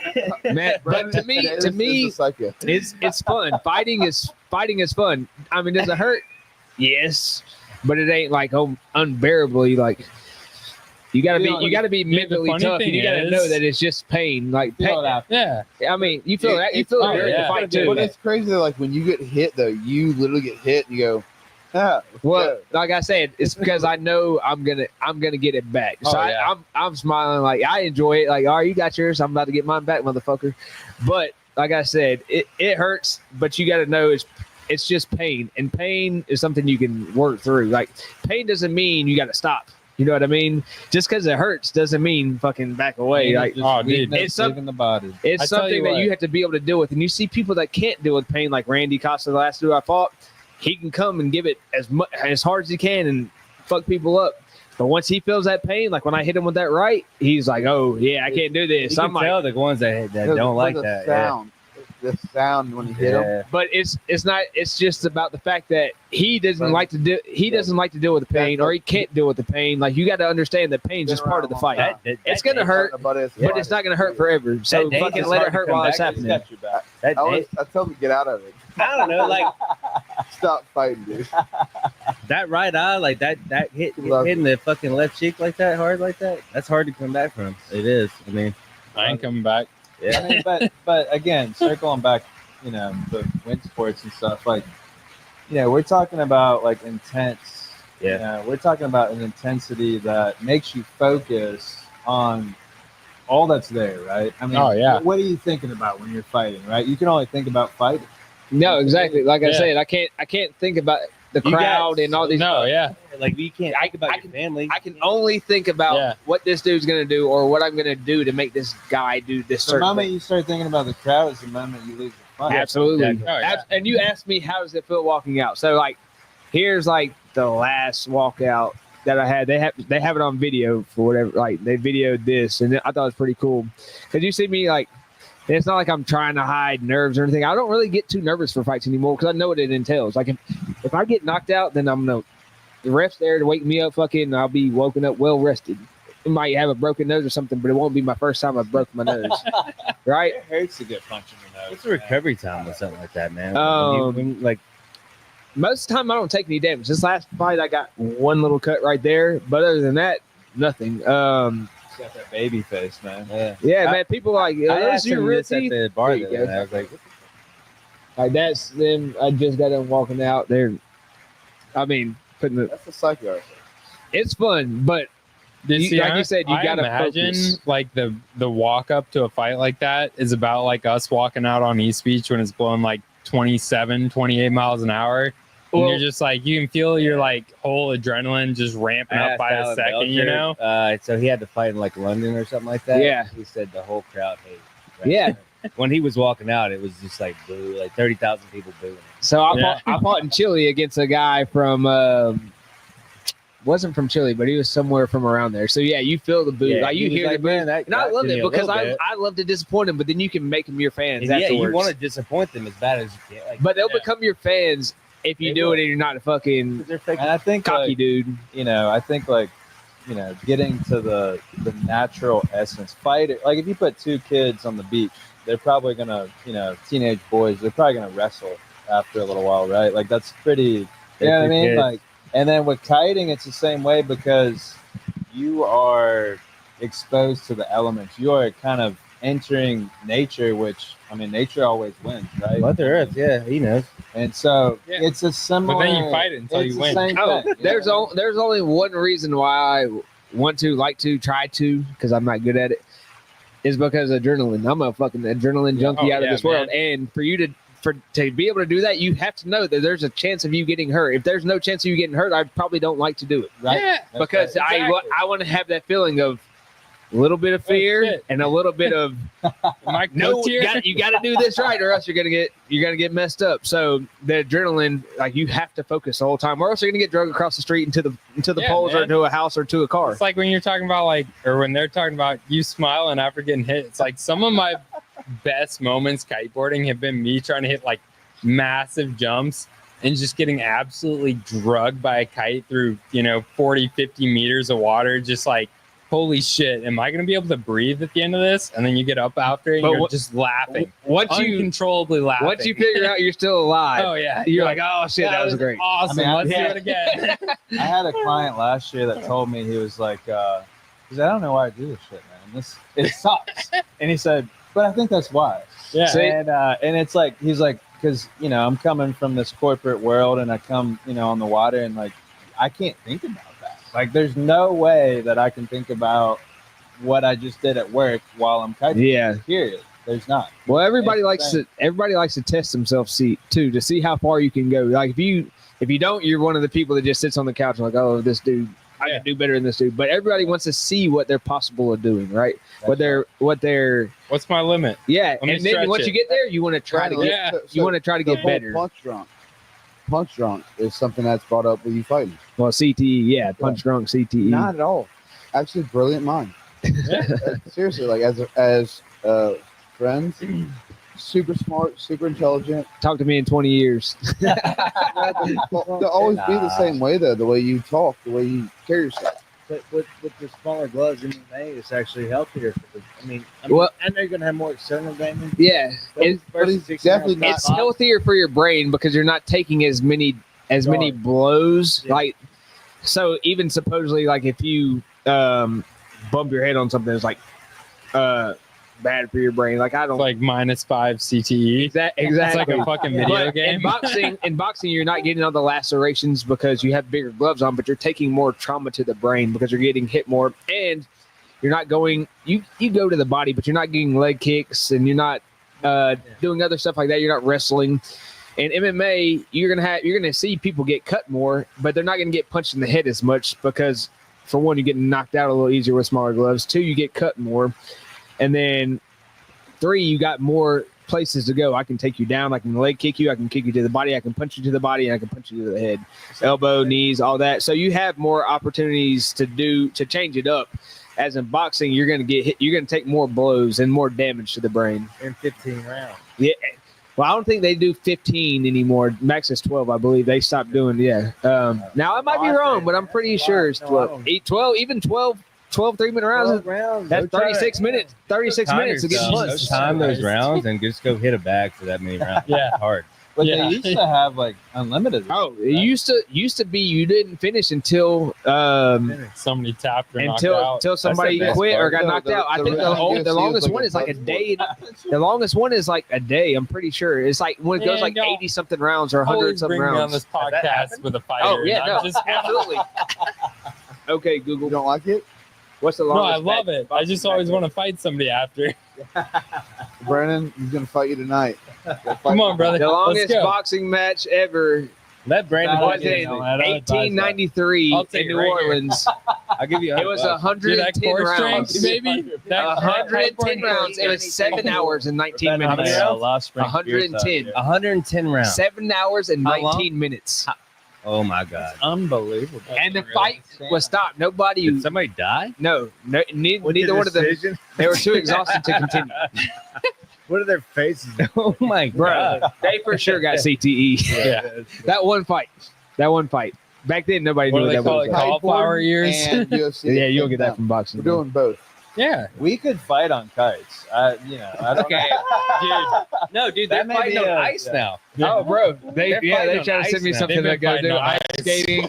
Man, but to me, Dennis is a psycho. it's fun. Fighting is fun. I mean, does it hurt? Yes, but it ain't like unbearably like. You gotta be the mentally funny tough, and thing you gotta is- know that it's just pain. Like pain. Yeah. I mean, you feel that. You feel it during the fight too. But it's crazy though, like when you get hit though, you literally get hit and you go, Well, like I said, it's because I know I'm gonna get it back. So Oh, yeah. I'm smiling like I enjoy it. Like, all right, you got yours. I'm about to get mine back, motherfucker. But like I said, it hurts. But you got to know it's just pain, and pain is something you can work through. Like, pain doesn't mean you got to stop. You know what I mean? Just because it hurts doesn't mean fucking back away. Like, Oh, dude. it's some- in the body. it's I tell something you that what. you have to be able to deal with. And you see people that can't deal with pain, like Randy Costa, the last dude I fought. He can come and give it as hard as he can and fuck people up. But once he feels that pain, like when I hit him with that right, he's like, "Oh yeah, I can't do this." You I'm can like, tell the ones that don't like the that. sound. The sound when you hit him. Yeah. but it's not. It's just about the fact that he doesn't like to do. He doesn't like to deal with the pain, or he can't deal with the pain. Like, you got to understand that pain's just part of the fight. It's gonna hurt, but it's not gonna hurt forever. So That fucking danger's let hard it to hurt come while it's back. He's happening. got your back. That I tell him to get out of it. I don't know, like Stop fighting, dude. that right eye, like that hitting the fucking left cheek like that, hard like that, that's hard to come back from. It is. I mean, I ain't coming back. yeah. I mean, but again, circling back, the wind sports and stuff, like, we're talking about like intense. Yeah. We're talking about an intensity that makes you focus on all that's there, right? I mean, Oh, yeah. What are you thinking about when you're fighting, right? You can only think about fighting. No, exactly. Like I Yeah. said, I can't think about the You crowd and all these. No, yeah. Like you can't think about your family. I can only think about Yeah. what this dude's gonna do or what I'm gonna do to make this guy do this The certain moment thing. you start thinking about the crowd is the moment you lose the fight. Absolutely. Exactly. Oh, yeah. And you asked me how does it feel walking out. So like, here's like the last walkout that I had. They have it on video for whatever. Like they videoed this, and I thought it was pretty cool. Cause you see me like, it's not like I'm trying to hide nerves or anything. I don't really get too nervous for fights anymore because I know what it entails. Like if I get knocked out, then I'm the ref's there to wake me up. Fucking, I'll be woken up well rested. I might have a broken nose or something, but it won't be my first time I've broke my nose. Right? It hurts to get punched in the nose. What's the recovery time with something like that, man? Like most of the time, I don't take any damage. This last fight, I got one little cut right there, but other than that, nothing. It's got that baby face, man. Yeah, man. People are like, I those asked your him real this at teeth? the bar There you the other go. day. I was like, That's them. I just got them walking out there. I mean, putting the. That's the psycho. It's fun, but See, like you said, you I gotta imagine focus. like the walk up to a fight like that is about like us walking out on East Beach when it's blowing like 27, 28 miles an hour. And Well- you're just like, you can feel your like whole adrenaline just ramping I up asked by a Alan second, you know? Belcher, so he had to fight in like London or something like that. Yeah. He said the whole crowd hated. Yeah. When he was walking out, it was just like boo, like 30,000 people booing. So I Yeah. fought in Chile against a guy from wasn't from Chile, but he was somewhere from around there. So yeah, you feel the boo, Yeah, like you he was hear the like, boo, man, that and I got love to me it a because little bit. I love to disappoint them, but then you can make them your fans Yeah, afterwards. you want to disappoint them as bad as you can. Like, But they'll Yeah. become your fans if you They do will. it and you're not a fucking they're fake. And I think cocky like, dude. I think like, getting to the natural essence, fight it. Like if you put two kids on the beach, they're probably gonna, teenage boys, they're probably gonna wrestle after a little while, right? Like that's pretty. You know what I mean? Kids. Like, and then with kiting, it's the same way because you are exposed to the elements. You are kind of entering nature, which I mean, nature always wins, right? Mother Earth, yeah, he knows. And so Yeah. it's a similar. But then you fight it until it's you the win. same Oh, thing, there's know? there's only one reason why I want to, like to, try to, because I'm not good at it, is because adrenaline. I'm a fucking adrenaline junkie Oh, out of yeah, this world, and for you to be able to do that, you have to know that there's a chance of you getting hurt. If there's no chance of you getting hurt, I probably don't like to do it, right? Yeah. That's Because right. Exactly. I want to have that feeling of a little bit of fear shit. and a little bit of Am I no. cooked here? You got to do this right, or else you're gonna get messed up. So the adrenaline, like you have to focus the whole time, or else you're gonna get drugged across the street into the Yeah, poles or man. into a house or to a car. It's like when you're talking about or when they're talking about you smiling after getting hit. It's like some of my best moments kiteboarding have been me trying to hit like massive jumps and just getting absolutely drugged by a kite through 40, 50 meters of water. Just like, holy shit, am I going to be able to breathe at the end of this? And then you get up after it and But you're what- just laughing, Once you uncontrollably laughing. once you figure out you're still alive, oh yeah, you're like, oh shit, that was great. awesome. I mean, Let's yeah. do it again. I had a client last year that told me, he was like, I don't know why I do this shit, man. It sucks. And he said, but I think that's why. Yeah. See? And it's like, he's like, because, I'm coming from this corporate world and I come, on the water and like, I can't think about that. Like, there's no way that I can think about what I just did at work while I'm kiting. Yeah. Period. There's not. Well, everybody It's likes to test themselves to see how far you can go. Like if you don't, you're one of the people that just sits on the couch and like, oh, this dude, I can do better than this dude. But everybody wants to see what they're possible of doing, right? What they're What's my limit? yeah. Let me And then stretch once it. you get there, you want to try to get Yeah. you want to try to the get whole better. Punch drunk is something that's brought up with you fighting. Well, CTE, yeah, punch drunk CTE. Not at all. Actually, brilliant mind. Seriously, like as friends, super smart, super intelligent. Talk to me in 20 years. They'll always be the same way though. The way you talk, the way you carry yourself. But with the smaller gloves, MMA is actually healthier. Well- and they're gonna have more external damage. Yeah, But he's definitely not- it's healthier for your brain because you're not taking as many as many Guard. blows. Yeah. Like, so even supposedly, like if you bump your head on something, it's like bad for your brain. Like I don't It's like -5 CTE. exactly. It's like a fucking video But game. in boxing, you're not getting all the lacerations because you have bigger gloves on, but you're taking more trauma to the brain because you're getting hit more, and you're not going. You go to the body, but you're not getting leg kicks, and you're not doing other stuff like that. You're not wrestling. In MMA, you're gonna see people get cut more, but they're not gonna get punched in the head as much because, for one, you get knocked out a little easier with smaller gloves. 2, you get cut more. And then 3, you got more places to go. I can take you down. I can leg kick you. I can kick you to the body. I can punch you to the body, and I can punch you to the head, elbow, knees, all that. So you have more opportunities to change it up. As in boxing, you're going to get hit. You're going to take more blows and more damage to the brain. In 15 rounds. Yeah. Well, I don't think they do 15 anymore. Max is 12, I believe. They stopped doing. Yeah. Now I might be wrong, but I'm pretty sure it's 12. 12, even 12 3-minute rounds. rounds. That's 36 minutes. 36 minutes to get punched. Time those rounds and just go hit a bag for that many rounds. Yeah. It's hard. But Yeah. they used to have like unlimited. Oh, it used to be you didn't finish until Somebody tapped or knocked out. until somebody best quit or part. got No, knocked the- out. I the think real the UFC longest is like one a is like a blood day. The longest one is like a day. I'm pretty sure it's like when it goes Man, like don't 80 something rounds or 100 Always something bring me on rounds. this that podcast happened? with a fighter. Oh yeah, and no, I'm just absolutely. Okay, Google. You don't like it? What's the no, longest? I love it. I just always want to fight somebody after. Brandon, he's gonna fight you tonight. Come on, brother. The longest Let's go. boxing match ever Let Brandon was fight in you. 1893 I'll take in it New right here. Orleans. I'll give you. It was $100. Dude, that 110 core rounds. strength, baby. That 110 rounds. It was 7 hours and 19 minutes. 110. 110 rounds. 7 hours and How long? 19 minutes. Oh my god. Unbelievable. And the fight was stopped. Nobody. Did somebody die? No, neither one of them. They were too exhausted to continue. What are their faces? Oh my Bro, god. they for sure got CTE. Yeah. That one fight. Back then, nobody What knew do they what call that it? was. Cauliflower ears? And UFC. Yeah, you'll get that from boxing. We're doing both. Yeah. We could fight on kites. I don't Okay, dude. No, dude, they're That may fighting be on a- ice yeah. now. Oh, bro, they They're fighting on trying to send ice me now. something They've to go been do fighting on ice ice. skating.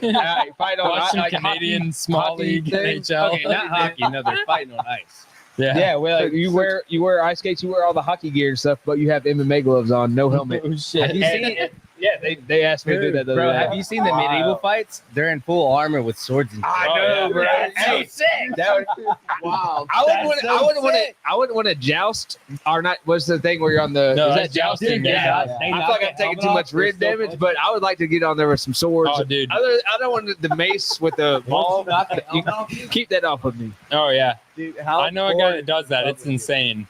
Fight on Watch some like Canadian hockey- small hockey league thing. NHL. Okay, not hockey. No, they're fighting on ice. Yeah. Yeah, well, like, you wear ice skates, you wear all the hockey gear and stuff, but you have MMA gloves on, no helmet. Oh shit. Have you seen it? Yeah, they asked me to do that. The Bro, other day. have you seen the medieval fights? They're in full armor with swords and I shit. know, bro. Hey, sick. that would, Wow. I wouldn't want to joust or not. What's the thing where you're on the? No, is that that's jousting? jousting, Yeah. yeah. They I knock feel like the I'm taking helmet too off, much they're rib still damage, punching. but I would like to get on there with some swords. Oh, dude. I don't want the mace with the ball. You keep that off of me. Oh yeah. Dude, how I know a guy that does that. It's insane.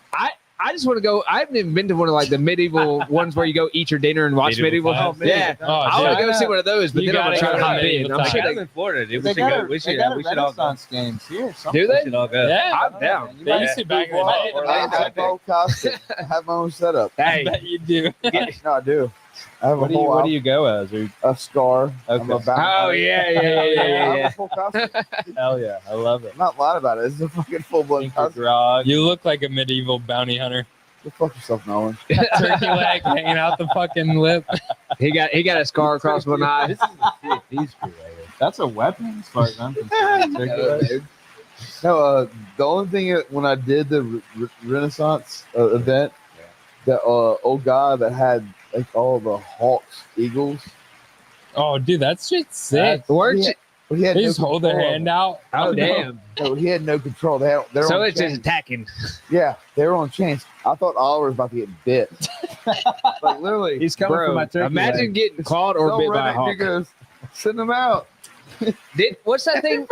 I just want to go. I haven't even been to one of like the medieval ones where you go eat your dinner and watch Medieval medieval. fights? Yeah, Oh, I want to dude. go see one of those, but You then I'm gonna gotta try to go to hop in. medieval I'm times. sure I'm they in Florida, dude. They We should got go. a- We they should got a we should all go. Renaissance games here. do We they. should all go. Yeah. I'm down. They used to back in the day. I have my own setup. I Hey, bet you do. No, I do. I have What a do you whole what do you go as? Are you, a scar. I'm Okay. about oh yeah. I have a full costume. hell yeah, I love it. I'm not lying about it. It's a fucking full blown Pink or costume. grog. You look like a medieval bounty hunter. Go fuck yourself, Nolan. Turkey leg hanging out the fucking lip. He got a scar across one eye. This is a PhD screw right here. That's a weapon as far as I'm concerned. No, the only thing when I did the Renaissance event, that old guy that had like all the hawks, eagles. Oh, dude, that's shit sick. Weren't you? But he had They no just hold their control hand of out. Oh damn! it. No, he had no control. They're So on it's just chains. attacking. Yeah, they were on chains. I thought Oliver was about to get bit. Like literally, He's coming Bro, for my turkey. imagine leg. getting clawed or no bit by a redneck hawk. goes, send them out. What's that thing?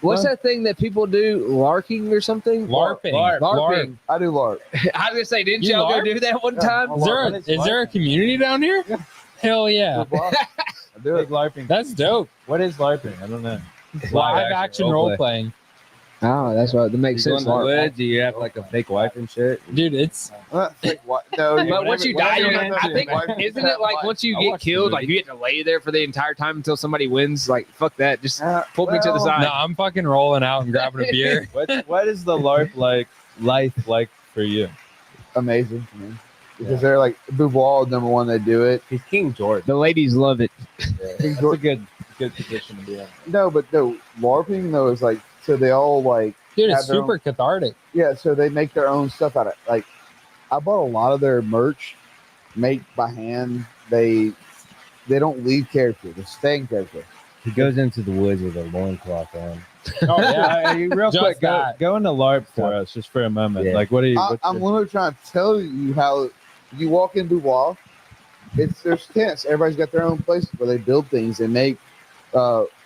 What's that thing that people do? Larking or something? LARPing. LARPing. I do LARP. I was gonna say, didn't You y'all go LARP? do that one Yeah. time? Is there a community down here? Hell yeah. I do Big it. LARPing. That's dope. What is LARPing? I don't know. Live action role playing. Oh, that's what that makes You go sense. in the LARP. woods, you have like a fake wife and shit. Dude, it's Like, what? No, But once you die, I think Wife- isn't it like once you I get watched the killed, movie. like you get to lay there for the entire time until somebody wins? Like fuck that, just pull me to the well, side. no, I'm fucking rolling out and grabbing a beer. What is the LARP life like for you? Amazing, man. because they're like Boubois, number one. They do it. He's King George. The ladies love it. King That's George- a good position to be in. No, but no, LARPing though is like so they all like Dude, have it's their super cathartic. yeah. So they make their own stuff out of like. I bought a lot of their merch, made by hand. They don't leave character. They stay in character. He goes into the woods with a loincloth on. Oh yeah. Real Just quick, that. go into LARP for us just for a moment. Yeah. Like, what are you? I'm literally trying to tell you how you walk in Boubois. There's tents. Everybody's got their own places where they build things. They make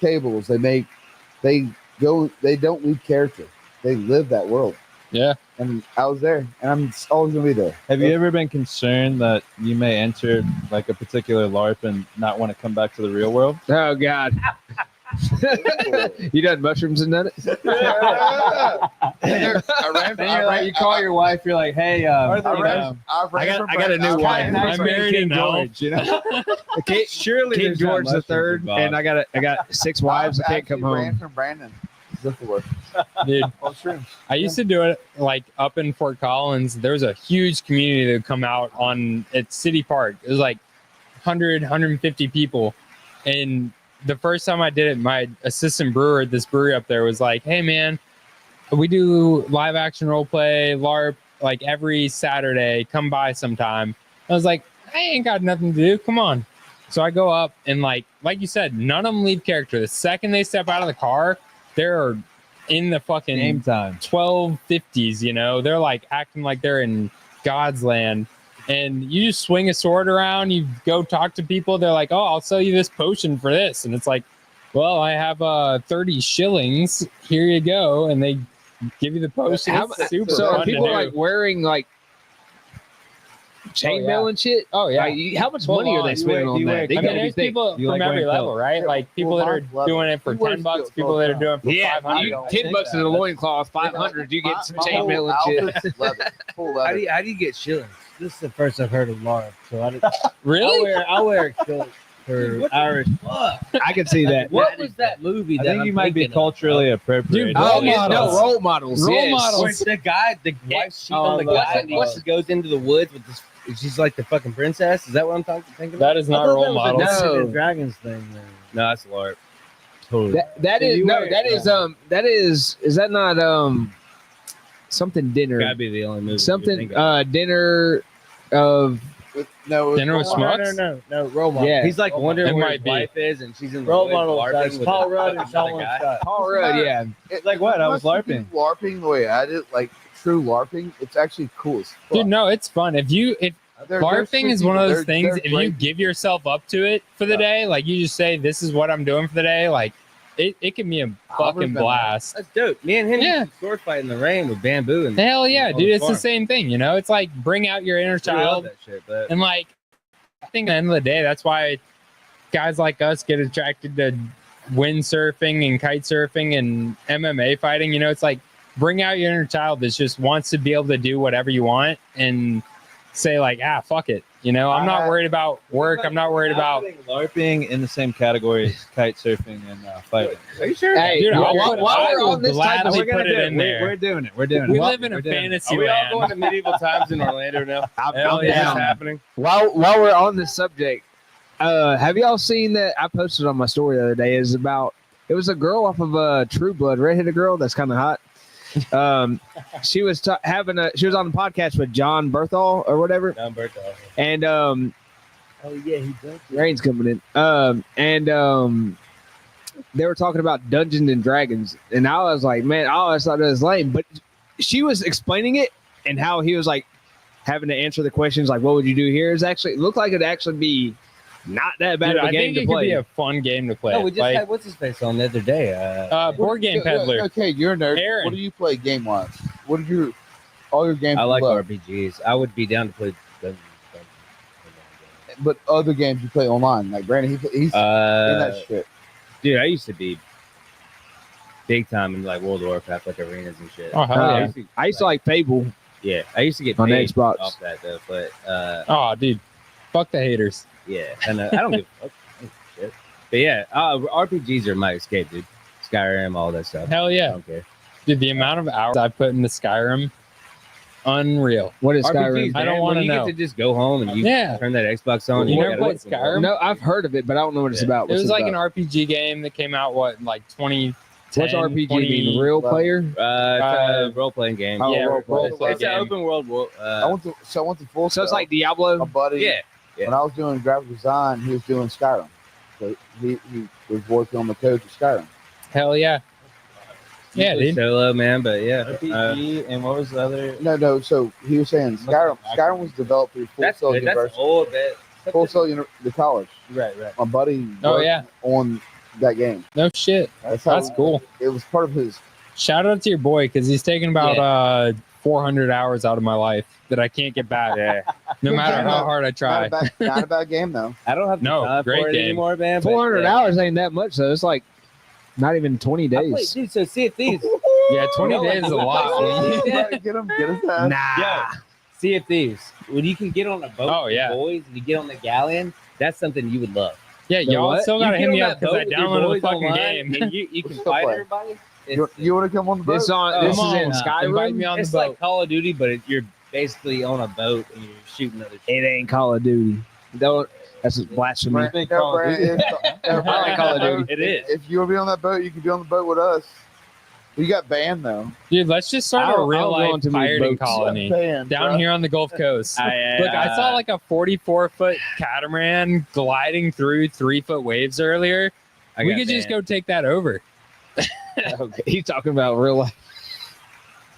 cables. They don't leave character. They live that world. Yeah. And I was there, and I'm always gonna be there. Have you ever been concerned that you may enter like a particular LARP and not want to come back to the real world? Oh God. You done mushrooms and done it? I ran You call your wife. You're like, hey, I got a new wife. I'm married in George, you know. Surely King there's not George the mushrooms third, involved. and I got 6 wives. I can't come Ran home. from Brandon. Zipper Dude, on shrooms. I used to do it like up in Fort Collins. There was a huge community that would come out at City Park. It was like 100, 150 people. And the first time I did it, my assistant brewer at this brewery up there was like, hey man, we do live action role play, LARP, like every Saturday. Come by sometime. I was like, I ain't got nothing to do. Come on. So I go up and like you said, none of them leave character. The second they step out of the car, they're in the fucking Game time. 1250s, you know, they're like acting like they're in God's land. And you just swing a sword around, you go talk to people, they're like, oh, I'll sell you this potion for this. And it's like, well, I have 30 shillings. Here you go. And they give you the potion. It's super So fun are people to do. like wearing like chainmail yeah. and shit? Oh yeah. Like, how much Full money are on. they You spending on that? They I mean, gotta be there's thick. people You from like every wearing level, kilt? right? Like people that are Well, doing it for he wears $10 bucks, kilts people all that the are doing it for Yeah, 500. you, don't 10 think bucks in that. a loincloth, 500. You get some My chainmail whole and shit. outfit's leather, full leather. How do you get shillings? This is the first I've heard of LARP. So Really? I'll wear a kilt for Irish. Fuck. I can see that. What was that movie? I that think I'm you might be thinking of? culturally appropriate. Dude, Oh, Role yeah, no, models. role models. Role yes. models. Where's the guy? The wife cheating on the Oh, guy. what's- and he goes into the woods with this. She's like the fucking princess. Is that what I'm thinking about? That is not role models. No. Dungeons and Dragons thing. Then. No, that's LARP. Totally. That So is you no. wear- That is that not something dinner? Gotta be the only movie. Something dinner of No, Dinner with it's- Smucks? No, role model. Yeah. He's like wondering It where might his be. wife is, and she's in the Role woods model. LARPing That's with Paul a- Rudd and another Solomon guy. Scott. Paul Rudd. Yeah, Like what? I was Once you LARPing. do LARPing the way I did, like true LARPing, it's actually cool as fuck. Dude, no, it's fun. If They're LARPing sweet is one of people. those things, They're if you great give yourself up to it for the Yeah. day, like you just say, this is what I'm doing for the day, like it can be a fucking remember. blast. That's dope. Me and him Yeah. used to sword fight in the rain with bamboo and Hell yeah, on dude. the It's the farm. same thing, you know? It's like bring out your inner I really love child. that shit. But And like, I think at the end of the day, that's why guys like us get attracted to windsurfing and kite surfing and MMA fighting. You know, it's like bring out your inner child that just wants to be able to do whatever you want and say like, fuck it. You know, I'm not worried about work. I'm not worried about. LARPing in the same category as kite surfing and fighting. are you sure? Hey, Dude, while I we're will on this type of, gladly put it in there. We're doing it. We're doing We it. live in a We're doing it. fantasy Are we all land. going to medieval times in Orlando now? Hell Is this yeah. happening? while we're on this subject, have y'all seen that I posted on my story the other day? Is about it was a girl off of True Blood, redheaded girl that's kind of hot. She was she was on the podcast with John Berthal or whatever, John Bertha. and Oh yeah, he does. rain's coming in. And they were talking about Dungeons and Dragons, and I was like, man, I always thought it was lame. But she was explaining it and how he was like having to answer the questions, like, what would you do here? It looked like it'd actually be not that bad Dude, of a I game think it to could play. be a fun game to play. No, we just Like, had what's his face on the other day. Board Game Peddler. Okay, you're a nerd. Aaron. What do you play game wise? What are all your games? I you like love? RPGs. I would be down to play Dungeons. But other games you play online, like Brandon, he's in that shit. Dude, I used to be big time in like World of Warcraft, like arenas and shit. Oh, hell yeah. I used to like Fable Yeah, I used to get on paid Xbox. off that though, but Oh, dude. Fuck the haters. yeah, and I don't give a fuck. I don't give a shit. But yeah, RPGs are my escape, dude. Skyrim, all that stuff. Hell I yeah. don't care. Dude, the amount of hours I put into Skyrim, unreal. What is RPGs, Skyrim? I don't man, wanna when you know. get to just go home and you Yeah. turn that Xbox on. You you never gotta played open the world. Skyrim? No, I've heard of it, but I don't know what it's about. It What's was like an about? RPG game that came out like 2010. What's RPG mean? Real player? It's a role-playing game. Oh, yeah, role-play. It's an open world. I went to full. So it's Sail. like Diablo. a buddy. Yeah. When I was doing graphic design, he was doing Skyrim. So he was working on the code for Skyrim. Hell yeah. Yeah, Usually dude. solo, man, but yeah. RPG, and what was the other? No. So he was saying Skyrim. Skyrim was developed through Full That's Sail good. That's University. old, but Full Sail, the college. Right. My buddy. Oh, worked yeah. On that game. No shit. That's how That's cool. It was part of his. Shout out to your boy because he's taken about 400 hours out of my life that I can't get back. yeah. No matter how hard I Not try. a bad game though. I don't have the No, time great for it game. anymore, man. but 400 yeah. hours ain't that much though. It's like not even 20 I played, days. dude, so Sea of Thieves. Yeah, 20 No, days is a lot. Get him. Get his ass. Nah. Sea of Thieves. When you can get on a boat Oh, with yeah. your boys and you get on the galleon, that's something you would love. Yeah, y'all what? still gotta You hit get me on up that because I boat with your downloaded the boys fucking online game. and you can Still fight play. everybody. You want to come on the boat? This on Oh, this come is in on. Invite me Skyrim. on It's the boat. like Call of Duty, but you're basically on a boat and you're shooting other shit. It ain't Call of Duty. Don't. That's just blasphemy. Brand, Big no, Call of Brand, Duty. no, I like Call of Duty. It is. If you want to be on that boat, you can be on the boat with us. We got banned though. Dude, let's just start a I'll real go life on to many pirating boats. colony Banned, down bro. here on the Gulf Coast. Look, I saw like a 44-foot catamaran gliding through 3-foot waves earlier. We could just go take that over. He's talking about real life.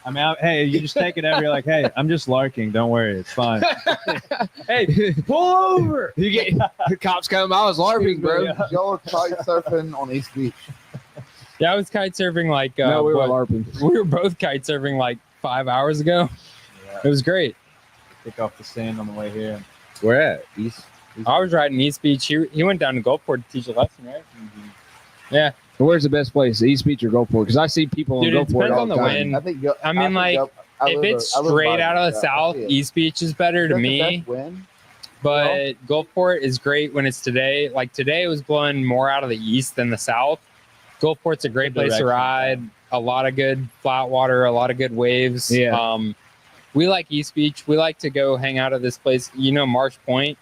I mean, hey, you just take it out. You're like, hey, I'm just larking. Don't worry, it's fine. Hey, pull over. You get the cops come. I was LARPing, bro. Y'all are kite surfing on East Beach. Yeah, I was kite surfing like No, we were what- LARPing. we were both kite surfing like 5 hours ago. It was great. Pick off the sand on the way here. Where at? East. I was riding East Beach. He went down to Gulfport to teach a lesson, right? Yeah. Where's the best place? East Beach or Gulfport? Because I see people Dude, on it Gulfport depends all on the the time. wind. I think. I mean, like, if it's straight out of the south, East Beach is better to me. But Gulfport is great when it's today. Like today, it was blowing more out of the east than the south. Gulfport's a great Good place to direction, ride. A lot of good flat water, a lot of good waves. Yeah. We like East Beach. We like to go hang out at this place. You know, Marsh Point.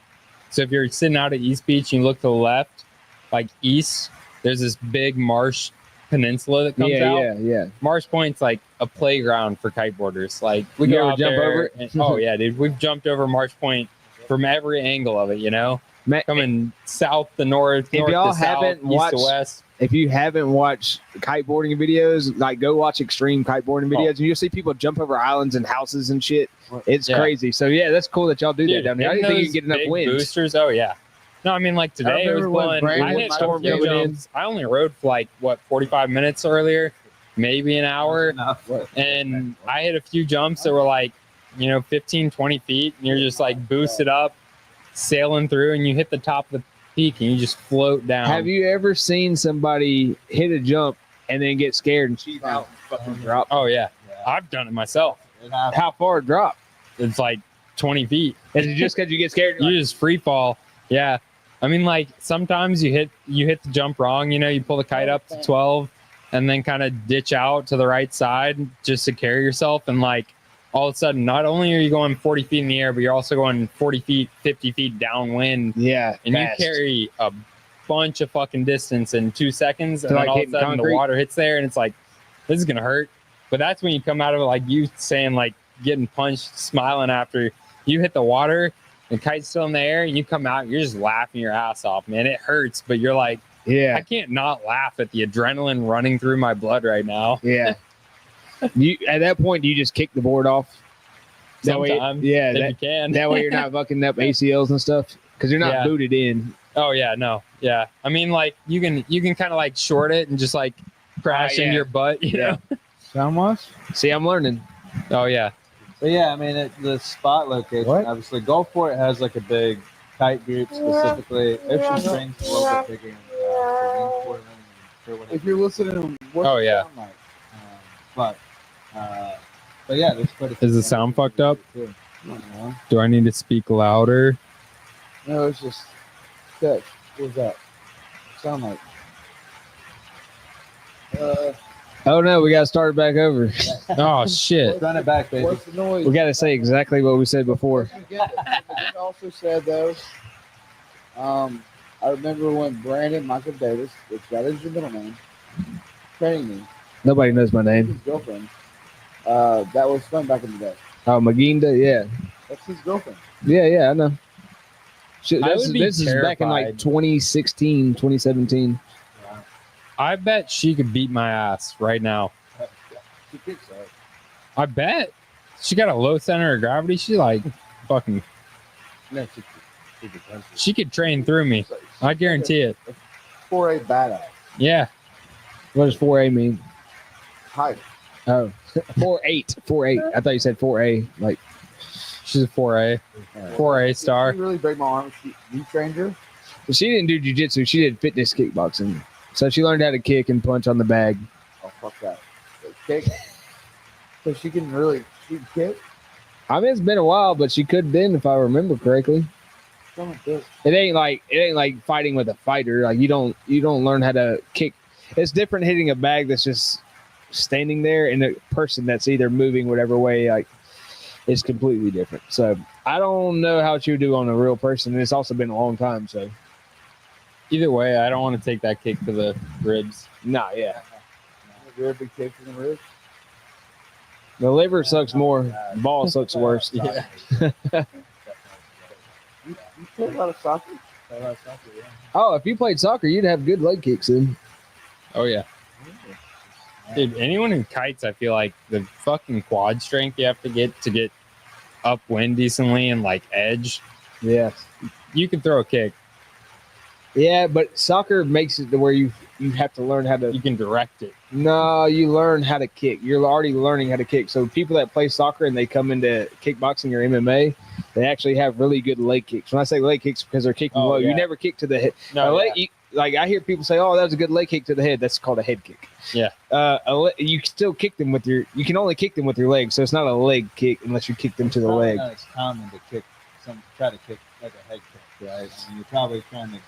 So if you're sitting out at East Beach and you look to the left, like east, there's this big marsh peninsula that comes out. Yeah. Marsh Point's like a playground for kiteboarders. Like we You go ever out jump there over it? and- oh yeah, dude, we've jumped over Marsh Point from every angle of it. You know, coming south to north, If north y'all to south, haven't east watched- to west. If you haven't watched kiteboarding videos, like go watch extreme kiteboarding videos, and you'll see people jump over islands and houses and shit. It's Yeah. crazy. So yeah, that's cool that y'all do that Dude, down there. I hitting didn't think you those could get enough big winds. boosters. Oh yeah. No, I mean like today it was remember when blowing. Brandon I was hit storm storm coming in. jumps. I only rode for like what 45 minutes earlier, maybe an hour. And I hit a few jumps that were like, 15, 20 feet, and you're just like boosted up, sailing through, and you hit the top of the peak and you just float down. Have you ever seen somebody hit a jump and then get scared and cheat out and fucking drop? Oh yeah. I've done it myself. How far it drop? It's like 20 feet. Is it just because you get scared? You just free fall. Yeah. I mean, like sometimes you hit the jump wrong, you pull the kite up to 12 and then kind of ditch out to the right side just to carry yourself. And like all of a sudden, not only are you going 40 feet in the air, but you're also going 40 feet, 50 feet downwind. Yeah. And fast. you carry a bunch of fucking distance in 2 seconds. To, And like, then all of a hitting sudden concrete? the water hits there and it's like, this is going to hurt. But that's when you come out of it, like you saying, like getting punched, smiling after you hit the water. The kite's still in the air, and you come out, you're just laughing your ass off, man. It hurts, but you're like, Yeah. I can't not laugh at the adrenaline running through my blood right now. Yeah. You at that point, do you just kick the board off? That way, Sometimes, yeah. if you can. That way you're not fucking up ACLs and stuff because you're not Yeah. booted in. Oh yeah, no, yeah. I mean, like you can kind of like short it and just like crash yeah. into your butt, you know? Sound wash? See, I'm learning. Oh yeah, But yeah, I mean, the spot location, What? obviously, Gulfport has like a big kite group specifically. Ocean Springs is a little bit bigger than Portland. If you're listening, what's Oh, it yeah. sound like? But yeah, there's quite a few. Is the sound fucked up? too. I don't know. do I need to speak louder? No, it's just sketch. What was that? Sound like? Oh no, we got to start it back over. Oh shit! Run it back, baby. What's the noise? We got to say exactly what we said before. McGinn also said though, I remember when Brandon Michael Davis, which that is your middle name, trained me, Nobody knows my his name. girlfriend. That was fun back in the day. Oh, Maginda, yeah. That's his girlfriend. Yeah, I know. Shit, I this would be is back in like terrified. 2016, 2017. I bet she could beat my ass right now. She kicks ass. I bet she got a low center of gravity. She like fucking. No, she could punch you. She could train through me. I guarantee it. For a badass. Yeah. What does 4A mean? Height. Oh, 4'8". 4'8". I thought you said 4A. Like, She's a 4A. 4A star. She really break my arm. You trained her? she didn't do jiu-jitsu. She did fitness kickboxing. So she learned how to kick and punch on the bag. Oh, fuck that. So kick. So she can kick? I mean, it's been a while, but she could then, if I remember correctly. Something like this. It ain't like fighting with a fighter. Like you don't learn how to kick. It's different hitting a bag that's just standing there, and a person that's either moving whatever way. Like it's completely different. So I don't know how she would do on a real person, and it's also been a long time. So Either way, I don't want to take that kick to the ribs. nah, yeah, You ever been kicked in the ribs? the liver sucks more. Ball sucks worse. Yeah. You play a lot of soccer? Oh, if you played soccer, you'd have good leg kicks in. Oh yeah. Dude, anyone who kites, I feel like the fucking quad strength you have to get upwind decently and like edge. Yeah. You can throw a kick. Yeah, but soccer makes it to where you have to learn how to. You can direct it. No, you learn how to kick. You're already learning how to kick. So people that play soccer and they come into kickboxing or MMA, they actually have really good leg kicks. When I say leg kicks, because they're kicking Oh, low. yeah. You never kick to the head. No, Like I hear people say, "Oh, that was a good leg kick to the head." That's called a head kick. Yeah. You can still kick them with your. You can only kick them with your legs, so it's not a leg kick unless you kick them to the leg. It's common to try to kick like a head kick, right? And you're probably trying to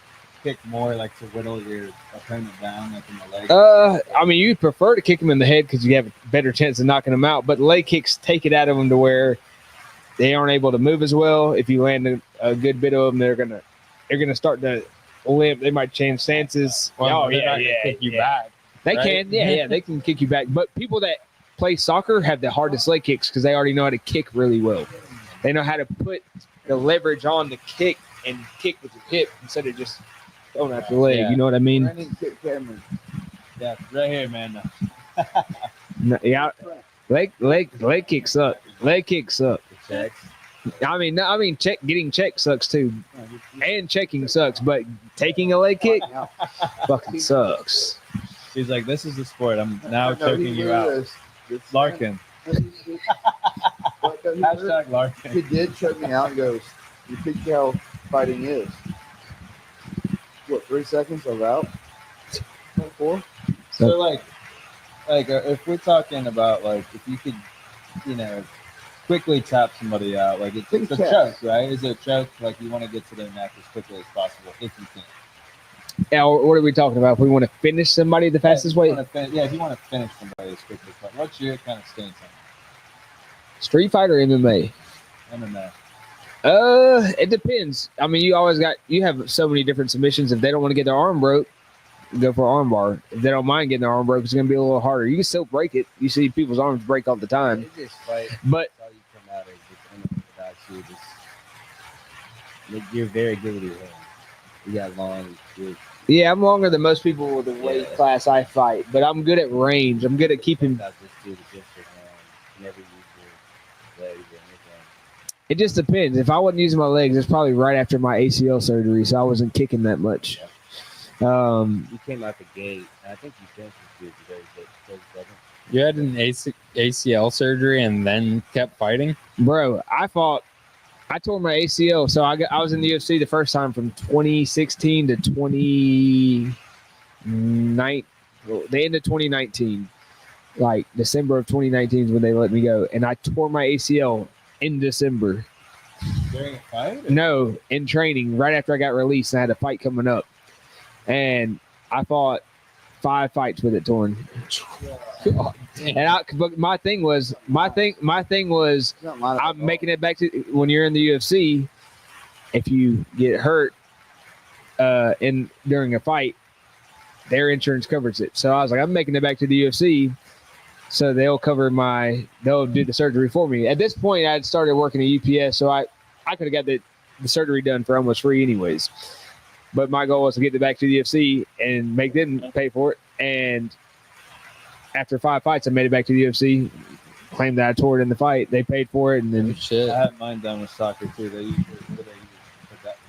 kick more like to whittle your opponent down, like in the leg. I mean, you prefer to kick them in the head because you have a better chance of knocking them out. But leg kicks take it out of them to where they aren't able to move as well. If you land a good bit of them, they're gonna start to limp. They might change stances. Well, they're not gonna kick you back. They right? can, yeah, they can kick you back. But people that play soccer have the hardest leg kicks because they already know how to kick really well. They know how to put the leverage on the kick and kick with your hip instead of just throwing out the leg. Yeah. You know what I mean? Brandon kick Cameron. Yeah, right here, man. No, yeah, leg kicks suck. Leg kicks suck. Checks. Getting checked sucks too, and checking sucks. But taking a leg kick fucking sucks. She's like, this is the sport. I'm now No, choking he you really out. is. It's- Larkin. Hashtag Larkin. He did choke me out and goes, "You picture how fighting is." What, 3 seconds of out? 4? So like if we're talking about like if you could, quickly tap somebody out, like it's a Quick choke, tap. right? Is it a choke? Like you want to get to their neck as quickly as possible if you can. Yeah, what are we talking about? If we want to finish somebody the fastest way, If you want to finish somebody as quickly as possible, what's your kind of stance street fight or MMA? on MMA? It depends. I mean, you have so many different submissions. If they don't want to get their arm broke, go for arm bar. If they don't mind getting their arm broke, it's going to be a little harder. You can still break it. You see people's arms break all the time. You just fight. But That's all you come out as just you're very good with your hands. You got long. yeah, I'm longer than most people with the weight class I fight. But I'm good at range. I'm good at keeping. Just do the just your hands. Never use your legs or anything. It just depends. If I wasn't using my legs, it's probably right after my ACL surgery, so I wasn't kicking that much. You came out the gate. And I think you finished with 30 seconds. You had an ACL surgery and then kept fighting. Bro, I tore my ACL. So I was in the UFC the first time from 2016 to 2019. The end of 2019. Like December of 2019 is when they let me go. And I tore my ACL in December. During a fight? No, in training, right after I got released and I had a fight coming up. And I fought 5 fights with it torn. And but my thing was I'm making it back to when you're in the UFC. If you get hurt during a fight, their insurance covers it. So I was like, I'm making it back to the UFC, so they'll do the surgery for me. At this point, I had started working at UPS, so I could have got the surgery done for almost free anyways. But my goal was to get it back to the UFC and make them pay for it. And after 5 fights, I made it back to the UFC. Claimed that I tore it in the fight. They paid for it, and then Shit. I had mine done with soccer too. They use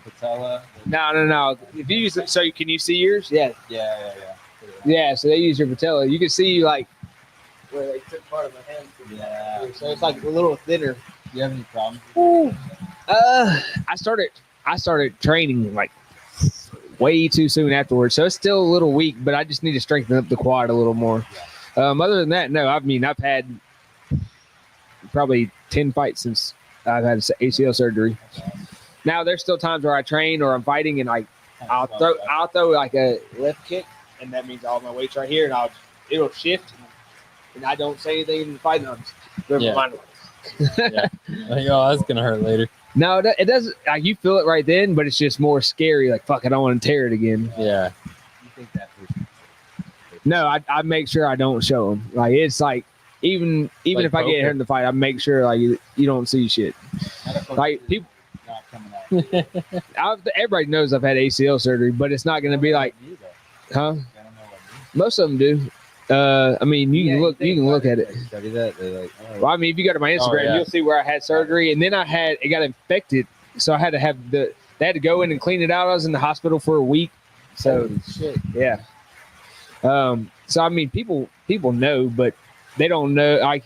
patella. no. If you use it, so can you see yours? Yeah. Yeah. So they use your patella. You can see like where they took part of my hand. Yeah. So it's like a little thinner. Do you have any problems? I started training like way too soon afterwards, so it's still a little weak, but I just need to strengthen up the quad a little more. Other than that, no. I mean, I've had probably 10 fights since I've had ACL surgery. Now there's still times where I train or I'm fighting and I'll throw like a left kick, and that means all my weight's right here, and it'll shift, and I don't say anything in the fight, and I'll just grab my mind. Like, oh, that's gonna hurt later. No, it doesn't. Like, you feel it right then, but it's just more scary. Like, fuck, I don't want to tear it again. Yeah. You think that person? No, I make sure I don't show them. Like, it's like even Like if I get hurt in the fight, I make sure like you don't see shit. Like people, Not coming out. everybody knows I've had ACL surgery, but it's not going to be like, huh? I don't know what Most of them do. I mean, you can look at it. Study that. They're like, oh, Well, I mean, if you go to my Instagram, yeah. you'll see where I had surgery, and then it got infected, so I had to have they had to go in and clean it out. I was in the hospital for a week, so shit. yeah. So I mean, people know, but they don't know. Like,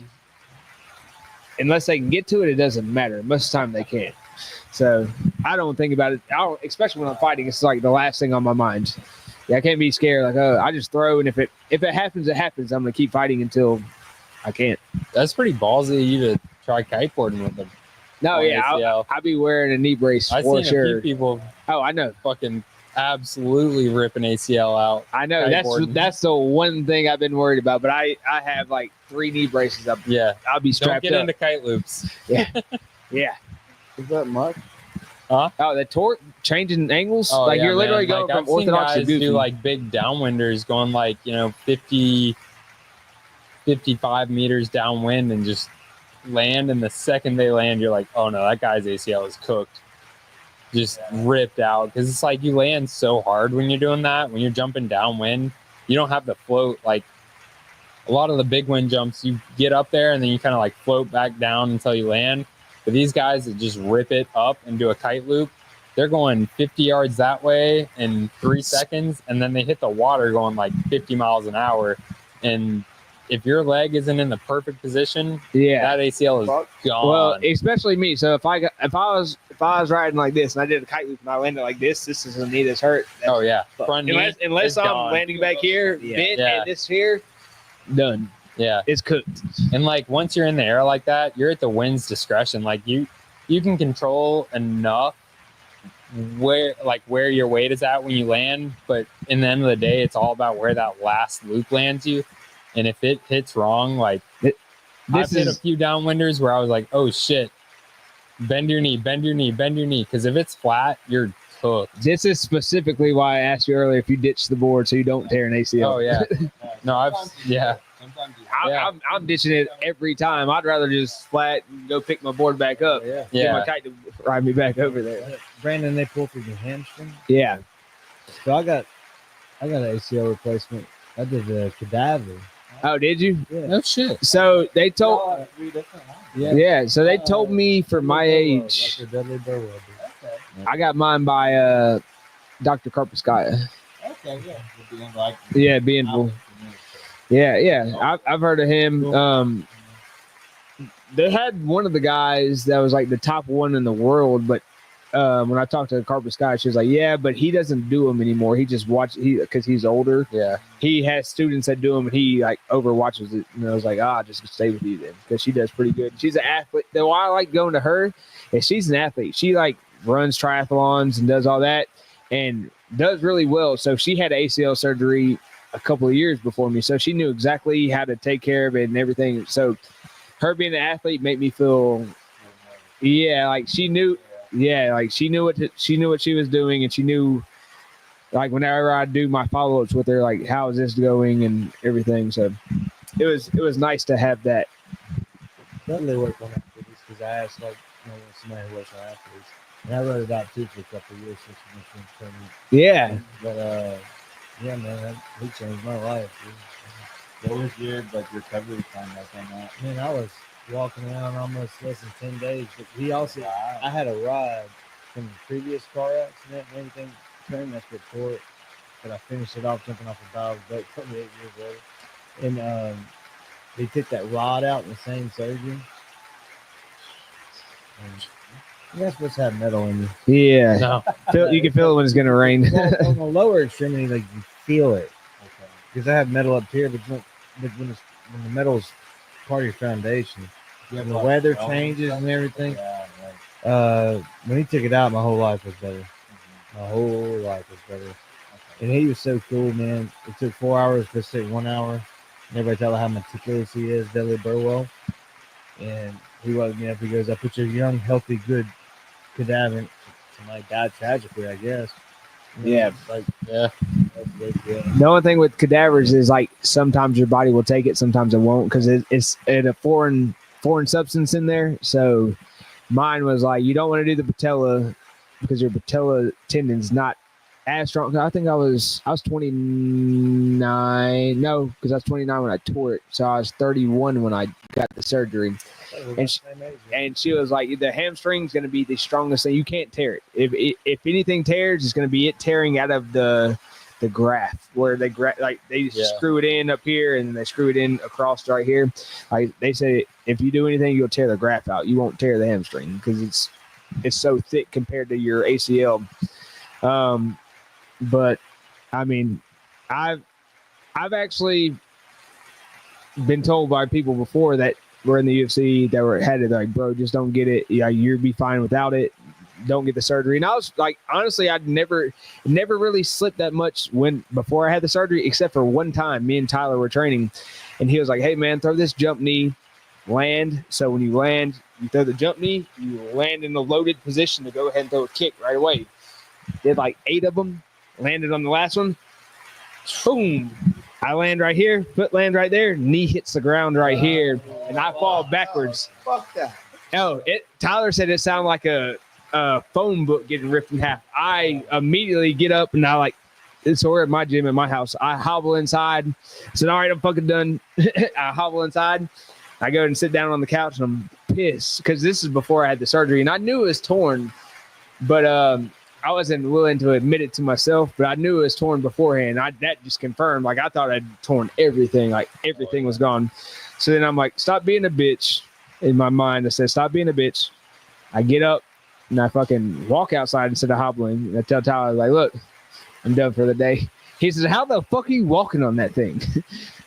unless they can get to it, it doesn't matter. Most of the time, they can't. So I don't think about it. Especially when I'm fighting, it's like the last thing on my mind. Yeah, I can't be scared. Like, I just throw, and if it happens, it happens. I'm gonna keep fighting until I can't. That's pretty ballsy of you to try kiteboarding with them. No, On yeah, ACL. I'll be wearing a knee brace I've for seen a sure. few people Oh, I know. fucking absolutely ripping ACL out. I know. Kiteboarding. That's the one thing I've been worried about. But I have like 3 knee braces up. Yeah. I'll be Don't strapped get up. into kite loops. Yeah. Is that much? Oh, the torque changing angles. Oh, like yeah, you're literally man. going Like, from I've seen orthodox to guys goofy. do like big downwinders going like, 50, 55 meters downwind and just land. And the second they land, you're like, oh no, that guy's ACL is cooked. Just ripped out. Because it's like you land so hard when you're doing that. When you're jumping downwind, you don't have the float. Like a lot of the big wind jumps, you get up there and then you kind of like float back down until you land. But these guys that just rip it up and do a kite loop, they're going 50 yards that way in 3 seconds, and then they hit the water going like 50 miles an hour. And if your leg isn't in the perfect position, Yeah. that ACL is gone. Well, especially me. So if I was riding like this and I did a kite loop and I landed like this is a knee that's hurt. oh yeah, Fuck. front knee Unless is I'm gone. landing back here, Yeah. bent, Yeah. and this here, done. Yeah, It's cooked. and like once you're in the air like that, you're at the wind's discretion. Like you can control enough where your weight is at when you land, but in the end of the day, it's all about where that last loop lands you. And if it hits wrong, like I've hit a few downwinders where I was like, oh shit, bend your knee, bend your knee, bend your knee. Because if it's flat, you're cooked. This is specifically why I asked you earlier if you ditch the board so you don't tear an ACL. Oh yeah, no, Sometimes you Yeah. I'm ditching it every time. I'd rather just flat and go pick my board back up. Yeah. Get my yeah. kite to ride me back over there. Brandon, they pull through your hamstring. Yeah. So I got an ACL replacement. I did a cadaver. Oh, did you? Yeah. No shit. So they told. have 3 different ones. Yeah. So they told me for my age, Like a Dudley Burwell. Okay. I got mine by Dr. Karpaskaya. Okay, yeah. We'll be in like Yeah, being full. Yeah. I've heard of him. They had one of the guys that was like the top one in the world, but when I talked to Karpaskaya, she was like, "Yeah, but he doesn't do them anymore. He just because he's older. Yeah. He has students that do them, and he like overwatches it." And I was like, just stay with you then, because she does pretty good. She's an athlete. The why I like going to her is she's an athlete. She like runs triathlons and does all that, and does really well. So she had ACL surgery a couple of years before me, so she knew exactly how to take care of it and everything. So her being an athlete made me feel, like she knew, like she knew what she was doing, and she knew, like, whenever I do my follow-ups with her, like, how is this going and everything. So it was nice to have that. Dudley worked on athletes because I asked, like, somebody who works on athletes. And I wrote about too for a couple of years since machine training. Yeah. But yeah, man, he changed my life. Dude. What was your recovery time like on that? Man, I was walking around almost less than 10 days. But he also, I had a rod from the previous car accident and everything. Turned that tore it, but I finished it off jumping off a bow of a boat 28 years later. And they took that rod out in the same surgery. And you're not supposed to have metal in you. Yeah. No. You can feel it when it's gonna rain. Well, on the lower extremity, like you feel it. Okay. Because I have metal up here, but when the metal's part of your foundation, when the weather changes and everything. Yeah, right. When he took it out, my whole life was better. My whole life was better. Okay. And he was so cool, man. It took 4 hours, but it took 1 hour. And everybody tell how meticulous he is, Dudley Burwell. And he was, if he goes, I put your young, healthy, good cadaver. Somebody died tragically, I guess. Yeah. Like, yeah. That's big, yeah. The only thing with cadavers is, like, sometimes your body will take it, sometimes it won't, because it's a foreign substance in there. So mine was like, you don't want to do the patella because your patella tendon's not as strong. I think I was 29. No, because I was 29 when I tore it. So I was 31 when I got the surgery. And she was like, the hamstring's going to be the strongest thing. You can't tear it. If anything tears, it's going to be it tearing out of the graft where they screw it in up here and they screw it in across right here. Like they say, if you do anything, you'll tear the graft out. You won't tear the hamstring because it's so thick compared to your ACL. But I mean, I've actually been told by people before that were in the UFC that had it like, bro, just don't get it. Yeah, you'll be fine without it. Don't get the surgery. And I was like, honestly, I'd never really slipped that much before I had the surgery, except for one time. Me and Tyler were training, and he was like, hey man, throw this jump knee, land. So when you land, you throw the jump knee, you land in the loaded position to go ahead and throw a kick right away. Did like 8 of them, landed on the last one. Boom. I land right here, foot land right there, knee hits the ground right here, and I fall backwards. Fuck that. Oh, Tyler said it sounded like a phone book getting ripped in half. I immediately get up and so we're at my gym at my house. I hobble inside. I said, all right, I'm fucking done. I hobble inside. I go and sit down on the couch and I'm pissed because this is before I had the surgery and I knew it was torn, but I wasn't willing to admit it to myself, but I knew it was torn beforehand. That just confirmed. Like I thought I'd torn everything. Like everything was gone. So then I'm like, stop being a bitch. In my mind, I said, stop being a bitch. I get up and I fucking walk outside instead of hobbling. And I tell Tyler, like, look, I'm done for the day. He says, how the fuck are you walking on that thing?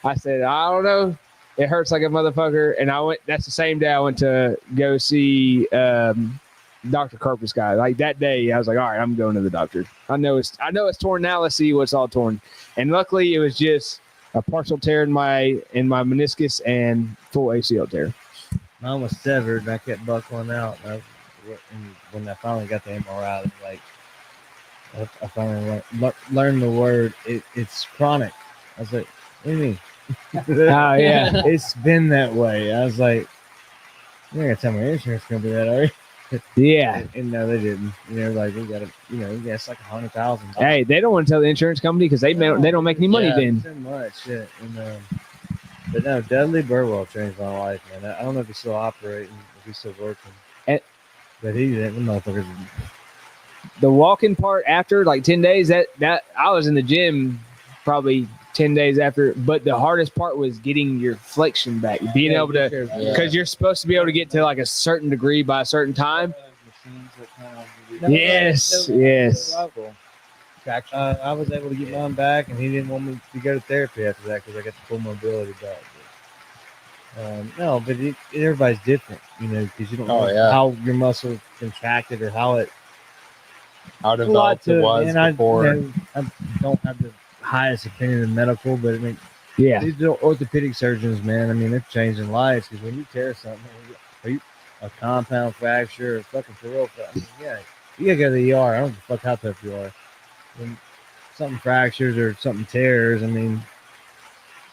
I said, I don't know. It hurts like a motherfucker. And that's the same day I went to go see Dr. Carpus guy. Like that day, I was like, all right, I'm going to the doctor. I know it's torn now. Let's see what's all torn. And luckily it was just a partial tear in my meniscus and full ACL tear. Mine was severed and I kept buckling out. And when I finally got the MRI, like I finally learned the word. It's chronic. I was like, what do you mean? Oh yeah, it's been that way. I was like, you're not gonna tell my insurance company that, are you? Yeah. And no, they didn't. Like we got to, it's like $100,000. Hey, they don't want to tell the insurance company because they don't make any money then. So much shit. And but no, Dudley Burwell changed my life, man. I don't know if he's still operating, if he's still working. But he didn't. The motherfuckers. The walking part after like 10 days, that I was in the gym probably 10 days after, but the hardest part was getting your flexion back, being able to, because you're supposed to be able to get to like a certain degree by a certain time. Yes. I was able to get mine back, and he didn't want me to go to therapy after that because I got the full mobility back. But everybody's different, because you don't know how your muscle contracted or how developed it was before. I don't have the highest opinion in medical, but I mean, Yeah. these are orthopedic surgeons, man. I mean, they're changing lives because when you tear something, a compound fracture, or fucking parole fracture, yeah, you gotta go to the ER. I don't give a fuck how tough you are. When something fractures or something tears, I mean,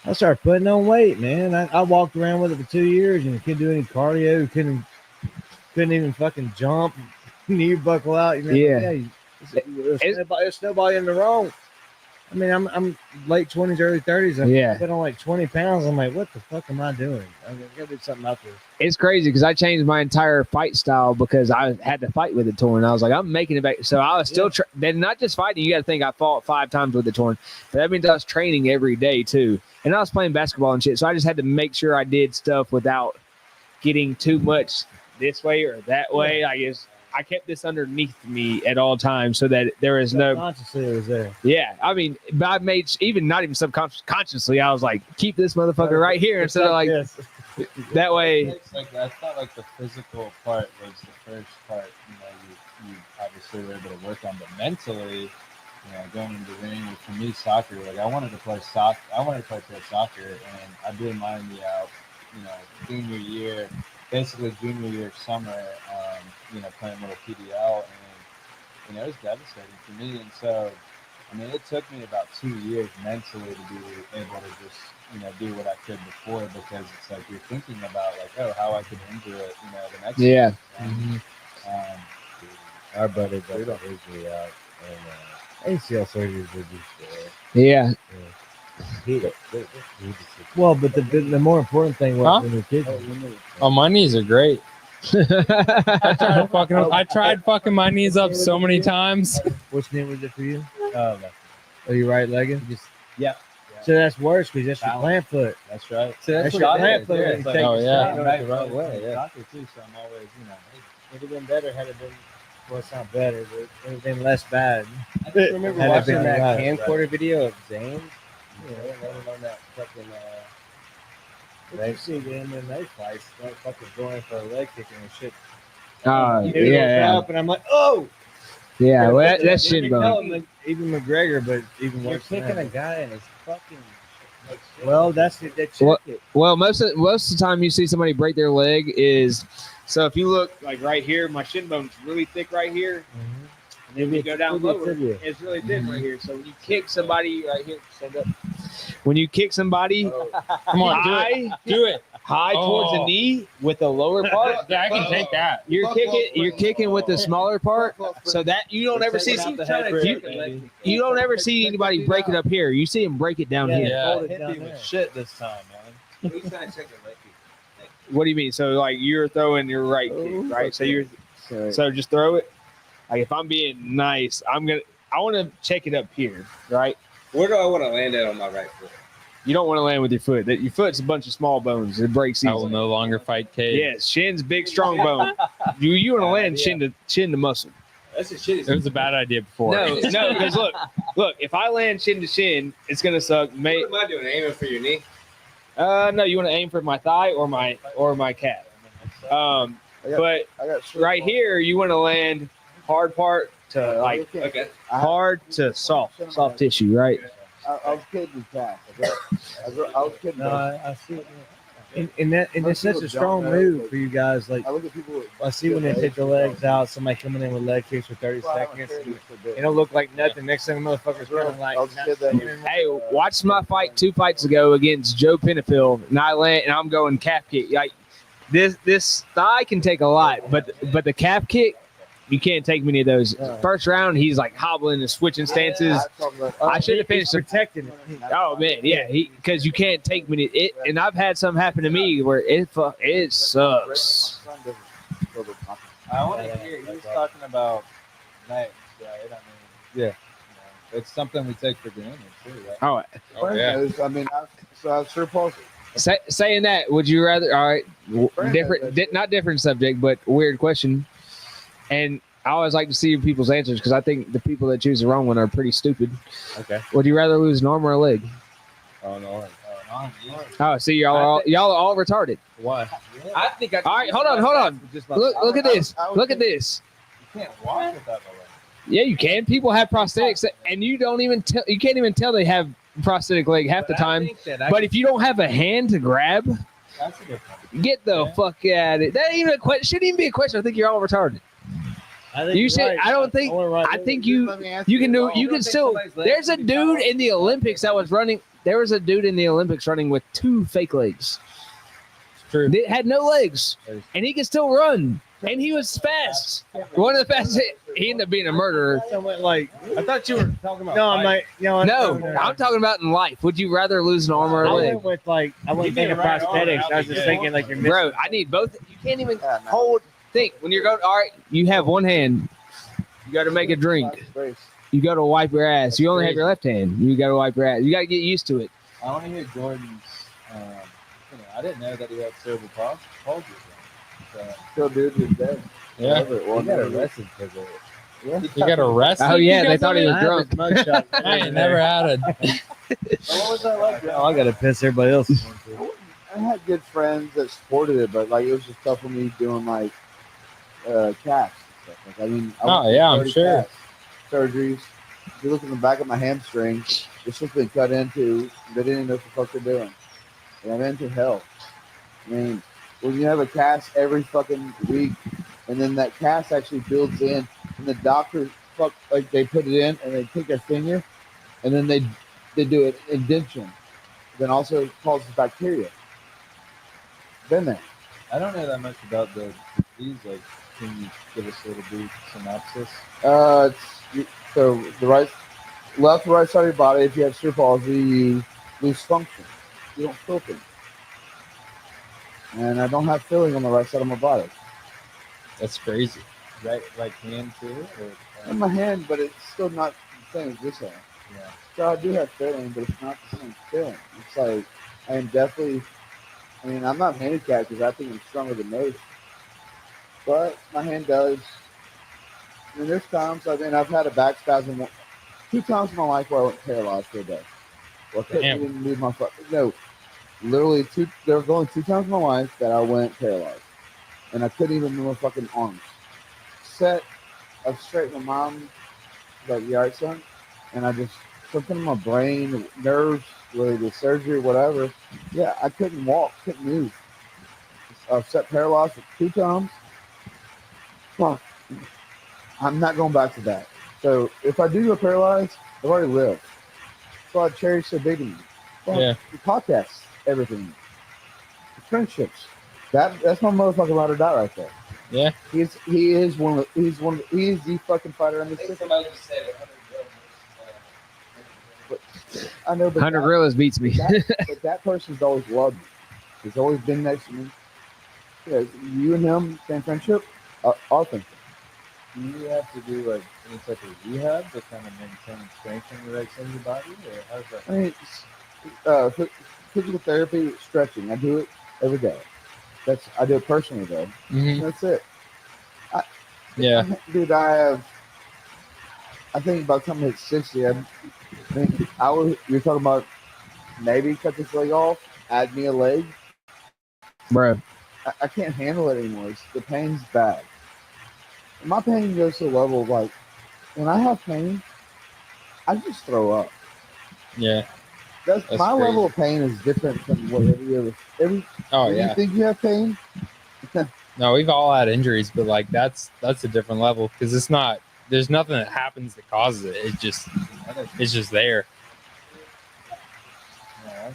I started putting on weight, man. I walked around with it for 2 years and couldn't do any cardio, couldn't even fucking jump, knee buckle out. You know, Yeah. It's nobody in the wrong. I mean, I'm late 20s, early 30s. I put on like 20 pounds. I'm like, what the fuck am I doing? I gotta do something out there. It's crazy because I changed my entire fight style because I had to fight with it torn. I was like, I'm making it back. So I was still then not just fighting. You got to think I fought 5 times with it torn, but that means I was training every day too, and I was playing basketball and shit. So I just had to make sure I did stuff without getting too much this way or that way. I guess I kept this underneath me at all times so that there is no consciously it was there. Yeah, I mean, but I made even not even subconsciously. I was like, keep this motherfucker right here instead of like that way. It's like I thought like the physical part was the first part. You know, you obviously were able to work on, but mentally, you know, going into the ring. For me, soccer. Like I wanted to play soccer. I wanted to play pro soccer, and I blew mine out. You know, junior year, basically junior year summer. You know, playing little PDL, and you know, it was devastating for me. And so, I mean, it took me about 2 years mentally to be able to just, you know, do what I could before, because it's like you're thinking about like, oh, how I could injure it, you know, the next Yeah. time. Our buddy got the injury out, and ACL surgeries are just Yeah. Well, but the more important thing was when you're kids. Oh, my knees are great. I tried fucking my knees up so many times. Which knee was it for you? Are you right legged? Yeah. So that's worse because that's your plant foot. That's right. So that's your plant foot. It's like, Oh, yeah. right the right way. Yeah. Soccer too, so I'm always, you know. It would have been better had it been. Well, it's not better, but it would have been less bad. I just remember Had it watching been that right. camcorder video of Zayn. You know, landing on that fucking. You see the MMA fights, like fucking going for a leg kick and shit. Yeah. Up and I'm like, oh. Yeah. Well, that's shin bone. Even McGregor, but even You're worse. kicking a guy and it's fucking. Like, Well, that's it. That check it. Well, most of the time you see somebody break their leg is so if you look like right here, my shin bone's really thick right here. And then when you go down lower, it's really thin right here. So when you kick somebody right here, stand up. When you kick somebody, Come on, do it. High towards the knee with the lower part. Yeah, I can take that. You're kicking with the smaller part, so that you don't ever see you don't ever see anybody break it up here. You see them break it down here. Yeah. Hit me with shit this time, man. What do you mean? So like you're throwing your right kick, right? So just throw it. Like if I'm being nice, I want to check it up here, right? Where do I want to land it on my right foot? You don't want to land with your foot. Your foot's a bunch of small bones. It breaks I will easily. no longer fight Cade. Yes, shin's big, strong bone. You want to land chin to muscle. That's a shitty. It was a bad idea before. No, because look. If I land chin to shin, it's gonna suck. What am I doing? Aiming for your knee? No, you want to aim for my thigh or my calf. But right here, you want to land hard part to like Okay. hard to soft tissue, right? I was kidding, Cass. I was kidding. No, I see it. And it's such a strong move for you guys. Like I look at people. I see when they take the legs out, somebody coming in with leg kicks for 30 seconds. It don't look like nothing. Next thing the motherfucker's running like. Hey, watch my fight 2 fights ago against Joe Pennefield, and I land and I'm going calf kick. Like this thigh can take a lot, but the calf kick, you can't take many of those. First round, he's like hobbling and switching stances. I should have finished protecting it. Oh man, yeah, because you can't take many. And I've had some happen to me where it sucks. I want to hear. He was talking about legs, right? I mean, Yeah. you know, it's something we take for granted too, right? All Oh, yeah. I mean, I sure pause it. right. Saying that, would you rather? All right, not different subject, but weird question. And I always like to see people's answers because I think the people that choose the wrong one are pretty stupid. Okay. Would you rather lose an arm or a leg? Oh no. Oh, see, y'all are all retarded. Why? I think I. All right, hold on. Look at this. Look at this. You can't walk without a leg. Yeah, you can. People have prosthetics, and you don't even tell. You can't even tell they have prosthetic leg half the time. But if you don't have a hand to grab, That's a good point. get the fuck out of it. That ain't even a question. Shouldn't even be a question. I think you're all retarded. I think You you're should. right. I don't think. You're right. I think you can do. You can still. There's a dude in the Olympics that was running. There was a dude in the Olympics running with 2 fake legs. It's true. They had no legs, and he could still run. And he was fast. One of the fastest. He ended up being a murderer. Like, I thought you were talking about. no, I'm like, no, No, I'm talking about in life. Would you rather lose an arm or a I leg? went with like, I wasn't thinking prosthetics. I was just thinking like you're missing. Bro, I need both. You can't even hold. Think when you're going. All right, you have one hand. You got to make a drink. You got to wipe your ass. You only have your left hand. You got to wipe your ass. You got to get used to it. I want to hear Jordan's. I didn't know that he had cerebral palsy. Still dude is dead. Yeah. Whatever it was. He got arrested because of it. You got arrested? Oh yeah, they because thought of he it? was drunk. Mugshot. I ain't never had a. What was that like? Oh, I got to piss. Everybody else is going to. I had good friends that supported it, but like it was just tough for me doing like casts and stuff. Like I mean, I Oh, went yeah, through I'm 30 sure. casts, surgeries. If you look in the back of my hamstring, it's just been cut into. They didn't know what the fuck they're doing. And I'm into hell. I mean, when you have a cast every fucking week, and then that cast actually builds in, and the doctor they put it in, and they take their finger, and then they do an indention, then also causes bacteria. Been there. I don't know that much about the disease. Like, can you give us a little brief synopsis? So the left or right side of your body, if you have cerebral palsy, you lose function. You don't feel things. And I don't have feeling on the right side of my body. That's crazy. Right hand too? In my hand, but it's still not the same as this hand. Yeah. So I do have feeling, but it's not the same feeling. It's like I am definitely. I mean, I'm not handicapped because I think I'm stronger than most. But my hand does. I mean, there's times. I mean, I've had a back spasm 2 times in my life where I went paralyzed for a day. Well, I couldn't Damn. even move my foot. No, literally there was only 2 times in my life that I went paralyzed, and I couldn't even move my fucking arms. I've straightened my mom, like, you all right, son? And I just, something in my brain, nerves, whether the surgery or whatever, yeah, I couldn't walk, couldn't move. I've set paralyzed 2 times. Fuck. I'm not going back to that. So if I do go paralyzed, I've already lived. So I cherish so big in me. Fuck, Yeah. the podcasts, everything. The friendships. That's my motherfucking ride or die right there. Yeah. He is the fucking fighter in this system. Somebody just said 100 I know, but 100 gorillas beats me. but that person's always loved me. He's always been next to me. Yeah, you and him, same friendship, our friendship. Do you have to do like any type of rehab to kind of maintain strength in the right side of your body, or how's that? I mean, physical therapy, stretching. I do it every day. I do it personally though. Mhm. That's it. Yeah. Dude, I think by the time I hit 60, you're talking about maybe cut this leg off, add me a leg. Bro, I can't handle it anymore. The pain's bad. And my pain goes to a level of like, when I have pain, I just throw up. Yeah. That's my crazy. level of pain is different from whatever you ever. Oh when yeah. you think you have pain, No, we've all had injuries, but like that's a different level because it's not. There's nothing that happens that causes it. It's just there. Yeah,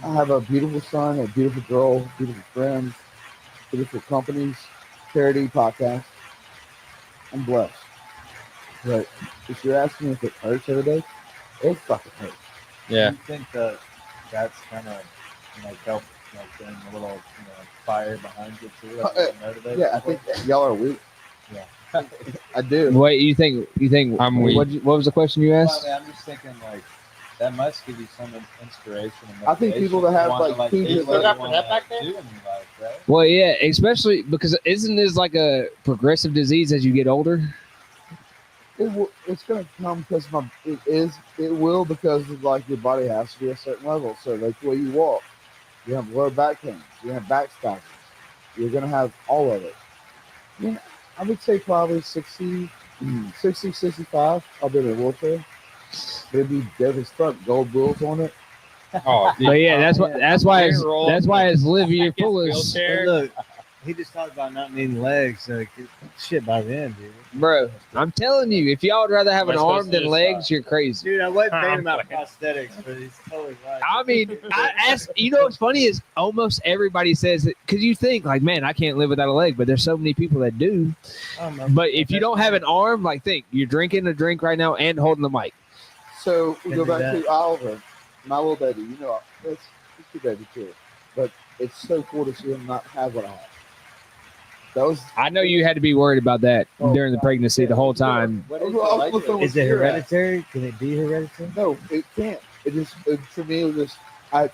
I have a beautiful son, a beautiful girl, beautiful friends, beautiful companies, charity, podcast. I'm blessed. But if you're asking me if it hurts every day, it fucking hurts. Yeah. Do you think that that's kind of help bring a little fire behind you too, like motivate? Yeah, I think y'all are weak. Yeah. I do. wait, you think I'm weak. What was the question you Well, asked? I mean, I'm just thinking like that must give you some inspiration. And I think people that have, like, do two- what got you that back wanna there? do in your life, right? Well, yeah, especially because isn't this like a progressive disease as you get older? It's gonna come because it will because of like your body has to be a certain level. So like the way you walk, you have lower back pain, you have back spasms, you're gonna have all of it. I would say probably 60, 60, 65. I'll be in a wheelchair. But it'd be dead as fuck. Gold wheels on it. Oh, dude. But yeah, that's why Roll that's why it's live your His fullest, But wheelchair. look, he just talked about not needing legs. So shit by then, dude. bro. I'm telling you, if y'all would rather have Am I an supposed arm to than just, legs, you're crazy. Dude, I wasn't I'm thinking about playing. prosthetics, but he's totally right. I mean, I ask. You know what's funny is almost everybody says it because you think like, man, I can't live without a leg, but there's so many people that do. I don't know. But if you don't have an arm, like, think you're drinking a drink right now and holding the mic. So we Can go do back that. to Oliver, my little baby. You know, it's your baby too. But it's so cool to see him not have what I have. That was. I know you had to be worried about that during the pregnancy the whole time. What I is was it like? looking Is what it you're at. hereditary? Can it be hereditary? No, it can't. For me, it was just I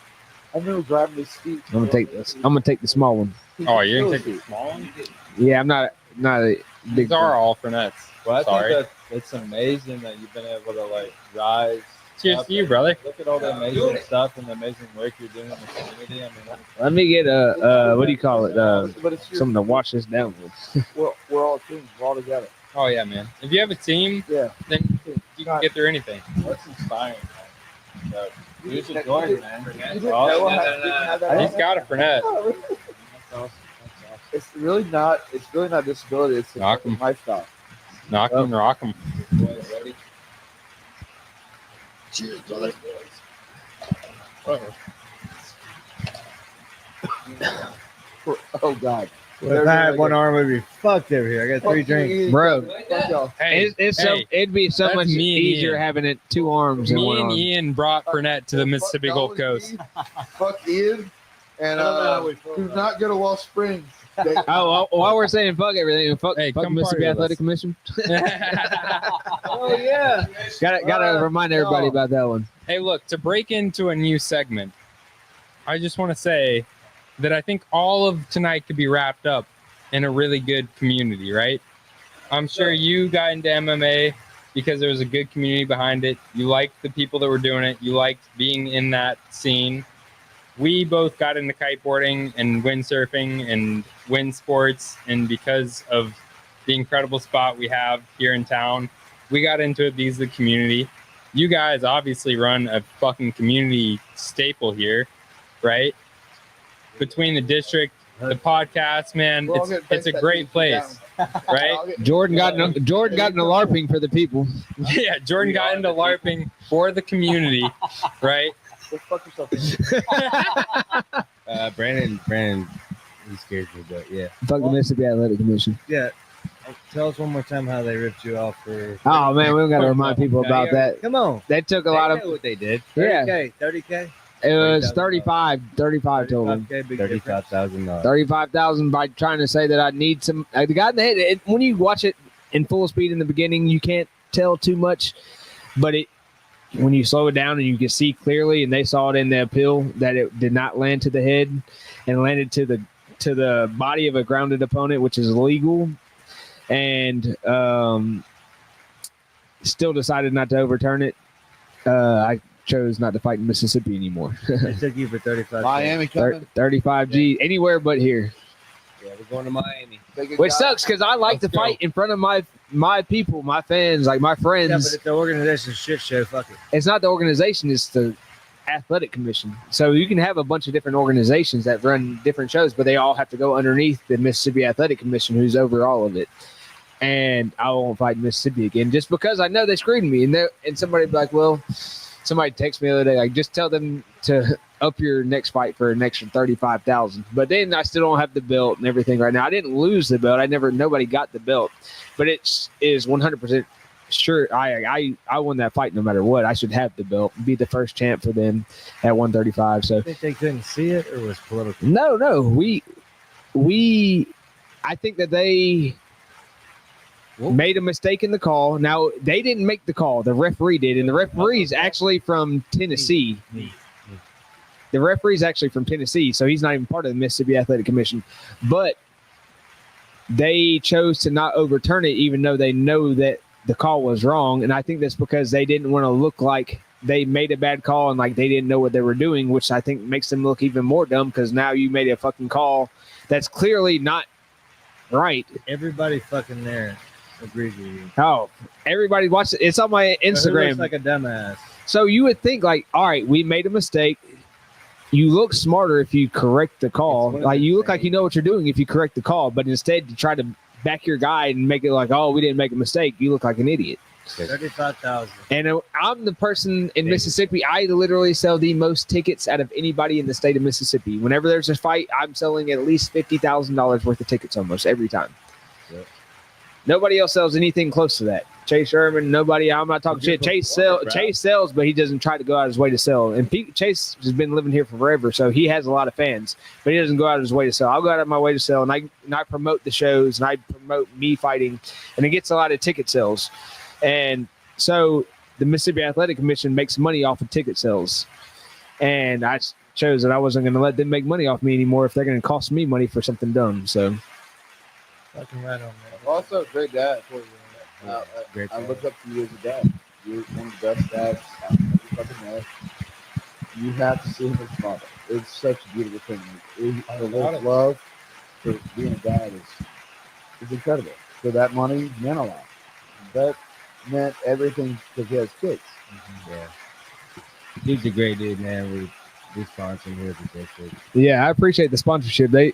remember driving this feet. I'm gonna take this. I'm gonna take the small one. Oh, you're gonna take the small one? Yeah, I'm not a big. These are all for nets. Well, I Sorry. think that it's amazing that you've been able to like rise. Cheers up to you, and brother. Look at all the amazing stuff and the amazing work you're doing in the community. I mean, Let me get a what do you call it? But it's your, Something to wash this down with. we're all teams. We're all together. Oh yeah, man. If you have a team, Yeah. then you can get through anything. that's inspiring, man. So, use the Jordan, man. You That's didn't awesome. know I didn't have that He's on? got it for net. Oh, really? That's awesome. That's awesome. It's really not disability. It's a Knock 'em. fucking lifestyle. Knock 'em, rock 'em. Boys, ready? Cheers, brother. Oh God. If I had one arm, it'd be fucked over here. I got three drinks. Bro. Fuck y'all. Hey, It'd be so that's much me and easier Ian. having it two arms than me one and arm. Ian brought Burnett to the Mississippi Fuck Gulf Nolan, Coast. Fuck Ian. And I don't know how we feel do about not go to Lost Springs. They- Oh, while we're saying fuck everything, fuck, Hey, fuck come Mississippi party with Athletic us. Commission. Oh yeah. Gotta remind everybody no. about that one. Hey, look, to break into a new segment, I just want to say that I think all of tonight could be wrapped up in a really good community, right? I'm sure you got into MMA because there was a good community behind it. You liked the people that were doing it. You liked being in that scene. We both got into kiteboarding and windsurfing and wind sports, and because of the incredible spot we have here in town, we got into it because of the community. You guys obviously run a fucking community staple here, right? Between the district, the podcast, man, We're all it's getting it's a thanks great that place, right? I'll get- Jordan got into LARPing for the people. Yeah, Jordan got into LARPing for the community, right? Go fuck yourself. Brandon, he scares me, but yeah. Fuck the Mississippi Athletic Commission. Yeah. Tell us one more time how they ripped you off for. Oh man, we don't gotta remind people about that. Come on. They took a They lot know of. what they did. Yeah. 30K. It was 35 total. 35K, big difference. $35,000. 35,000 by trying to say that I need some. The guy in the head. When you watch it in full speed in the beginning, you can't tell too much, but when you slow it down and you can see clearly, and they saw it in the appeal that it did not land to the head and landed to the body of a grounded opponent, which is illegal, and still decided not to overturn it. I chose not to fight in Mississippi anymore. They took you for 35. Miami coming. 35G anywhere but here. Yeah, we're going to Miami. Which sucks because I like Let's to fight in front of my people, my fans, like my Yeah, but friends. if the organization's shit show, fuck it. It's not the organization; it's the athletic commission. So you can have a bunch of different organizations that run different shows, but they all have to go underneath the Mississippi Athletic Commission, who's over all of it. And I won't fight in Mississippi again just because I know they screwed me. And somebody be like, well, somebody texted me the other day, like, just tell them to up your next fight for an extra 35,000. But then I still don't have the belt and everything right now. I didn't lose the belt. Nobody got the belt, but it is 100% sure. I won that fight no matter what. I should have the belt, be the first champ for them at 135. So I think they couldn't see it, or was political. no, I think that they made a mistake in the call. Now, they didn't make the call. The referee did, and the referee's actually from Tennessee. The referee's actually from Tennessee, so he's not even part of the Mississippi Athletic Commission. But they chose to not overturn it, even though they know that the call was wrong. And I think that's because they didn't want to look like they made a bad call and like they didn't know what they were doing, which I think makes them look even more dumb because now you made a fucking call that's clearly not right. Everybody fucking there Agreed with you. Oh, everybody watch it. It's on my But who Instagram. looks like a dumbass? So you would think like, all right, we made a mistake. You look smarter if you correct the call. It's one of Like the you look like things. you know what you're doing if you correct the call. But instead, you try to back your guy and make it like, oh, we didn't make a mistake. You look like an idiot. 35,000. And I'm the person in Mississippi. I literally sell the most tickets out of anybody in the state of Mississippi. Whenever there's a fight, I'm selling at least $50,000 worth of tickets almost every time. Yep. Nobody else sells anything close to that. Chase Sherman, nobody. I'm not talking shit. Chase sells, but he doesn't try to go out of his way to sell. And Chase has been living here forever, so he has a lot of fans, but he doesn't go out of his way to sell. I'll go out of my way to sell, and I promote the shows, and I promote me fighting, and it gets a lot of ticket sales. And so the Mississippi Athletic Commission makes money off of ticket sales. And I chose that I wasn't going to let them make money off me anymore if they're going to cost me money for something dumb. So Fucking right on, man. Also, great dad for you. Great I dad. look up to you as a dad. You're one of the best dads I've ever fucking met. You have to see him as a father. It's such a beautiful thing. The love for being a dad is incredible. So that money meant a lot. That meant everything because he has kids. Yeah. He's a great dude, man. We sponsor him here at the district. yeah, I appreciate the sponsorship. We're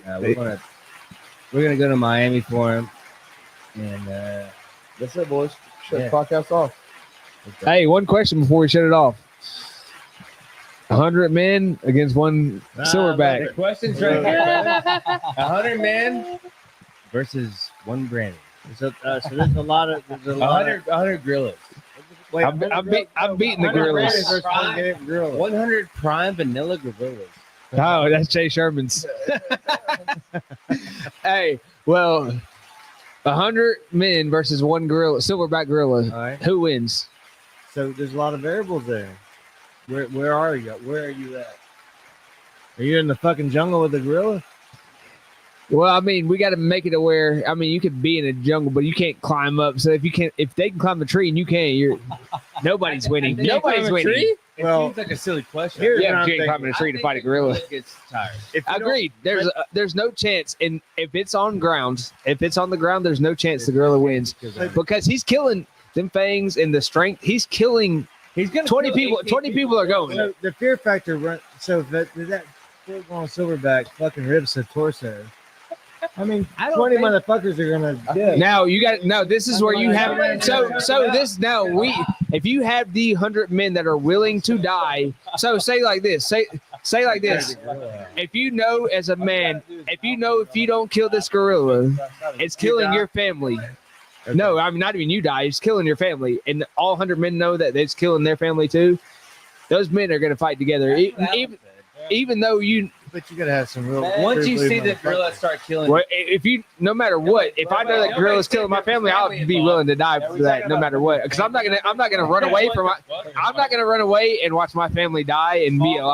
We're gonna go to Miami for him, and That's it, boys. Shut Yeah. the podcast off. hey, one question before we shut it off. 100 men against one silverback. The question's right here. 100 men versus one granny. So there's a lot of 100 gorillas. Wait, I'm beating the 100 gorillas. grannies versus 100 prime vanilla gorillas. Oh, that's Chase Sherman's. Hey, well, 100 men versus one gorilla, silverback gorilla. All right. Who wins? So there's a lot of variables there. Where are you? Where are you at? Are you in the fucking jungle with the gorilla? Well, I mean, we got to make it aware. I mean, you could be in a jungle, but you can't climb up. So if they can climb a tree and you can't, nobody's winning. Nobody's winning. Well, Seems like a silly question. Here's Yeah, what but I'm you ain't thinking. climbing a tree to fight a gorilla. Gets tired. If you Agreed. There's no chance, and if it's on ground, there's no chance the gorilla wins because he's killing them fangs and the strength. He's killing He's gonna 20 kill people. 18 20 people are going. So the fear factor run. So that full-blown silverback fucking rips the torso. I mean, 20 motherfuckers are gonna. Yeah. Now you got This is where you have if you have the 100 men that are willing to die. So say like this. Say like this. If you know as a man, if you don't kill this gorilla, it's killing your family. Okay. No, I mean not even you die. It's killing your family, and all 100 men know that it's killing their family too. Those men are going to fight together, even though you. But you gotta have some real. Once you see the gorilla start killing, Well, no matter what, if I know that gorilla's killing my family, I'll be willing to die for that, no matter what. Because I'm not gonna run away from I'm not gonna run away and watch my family die and be alive.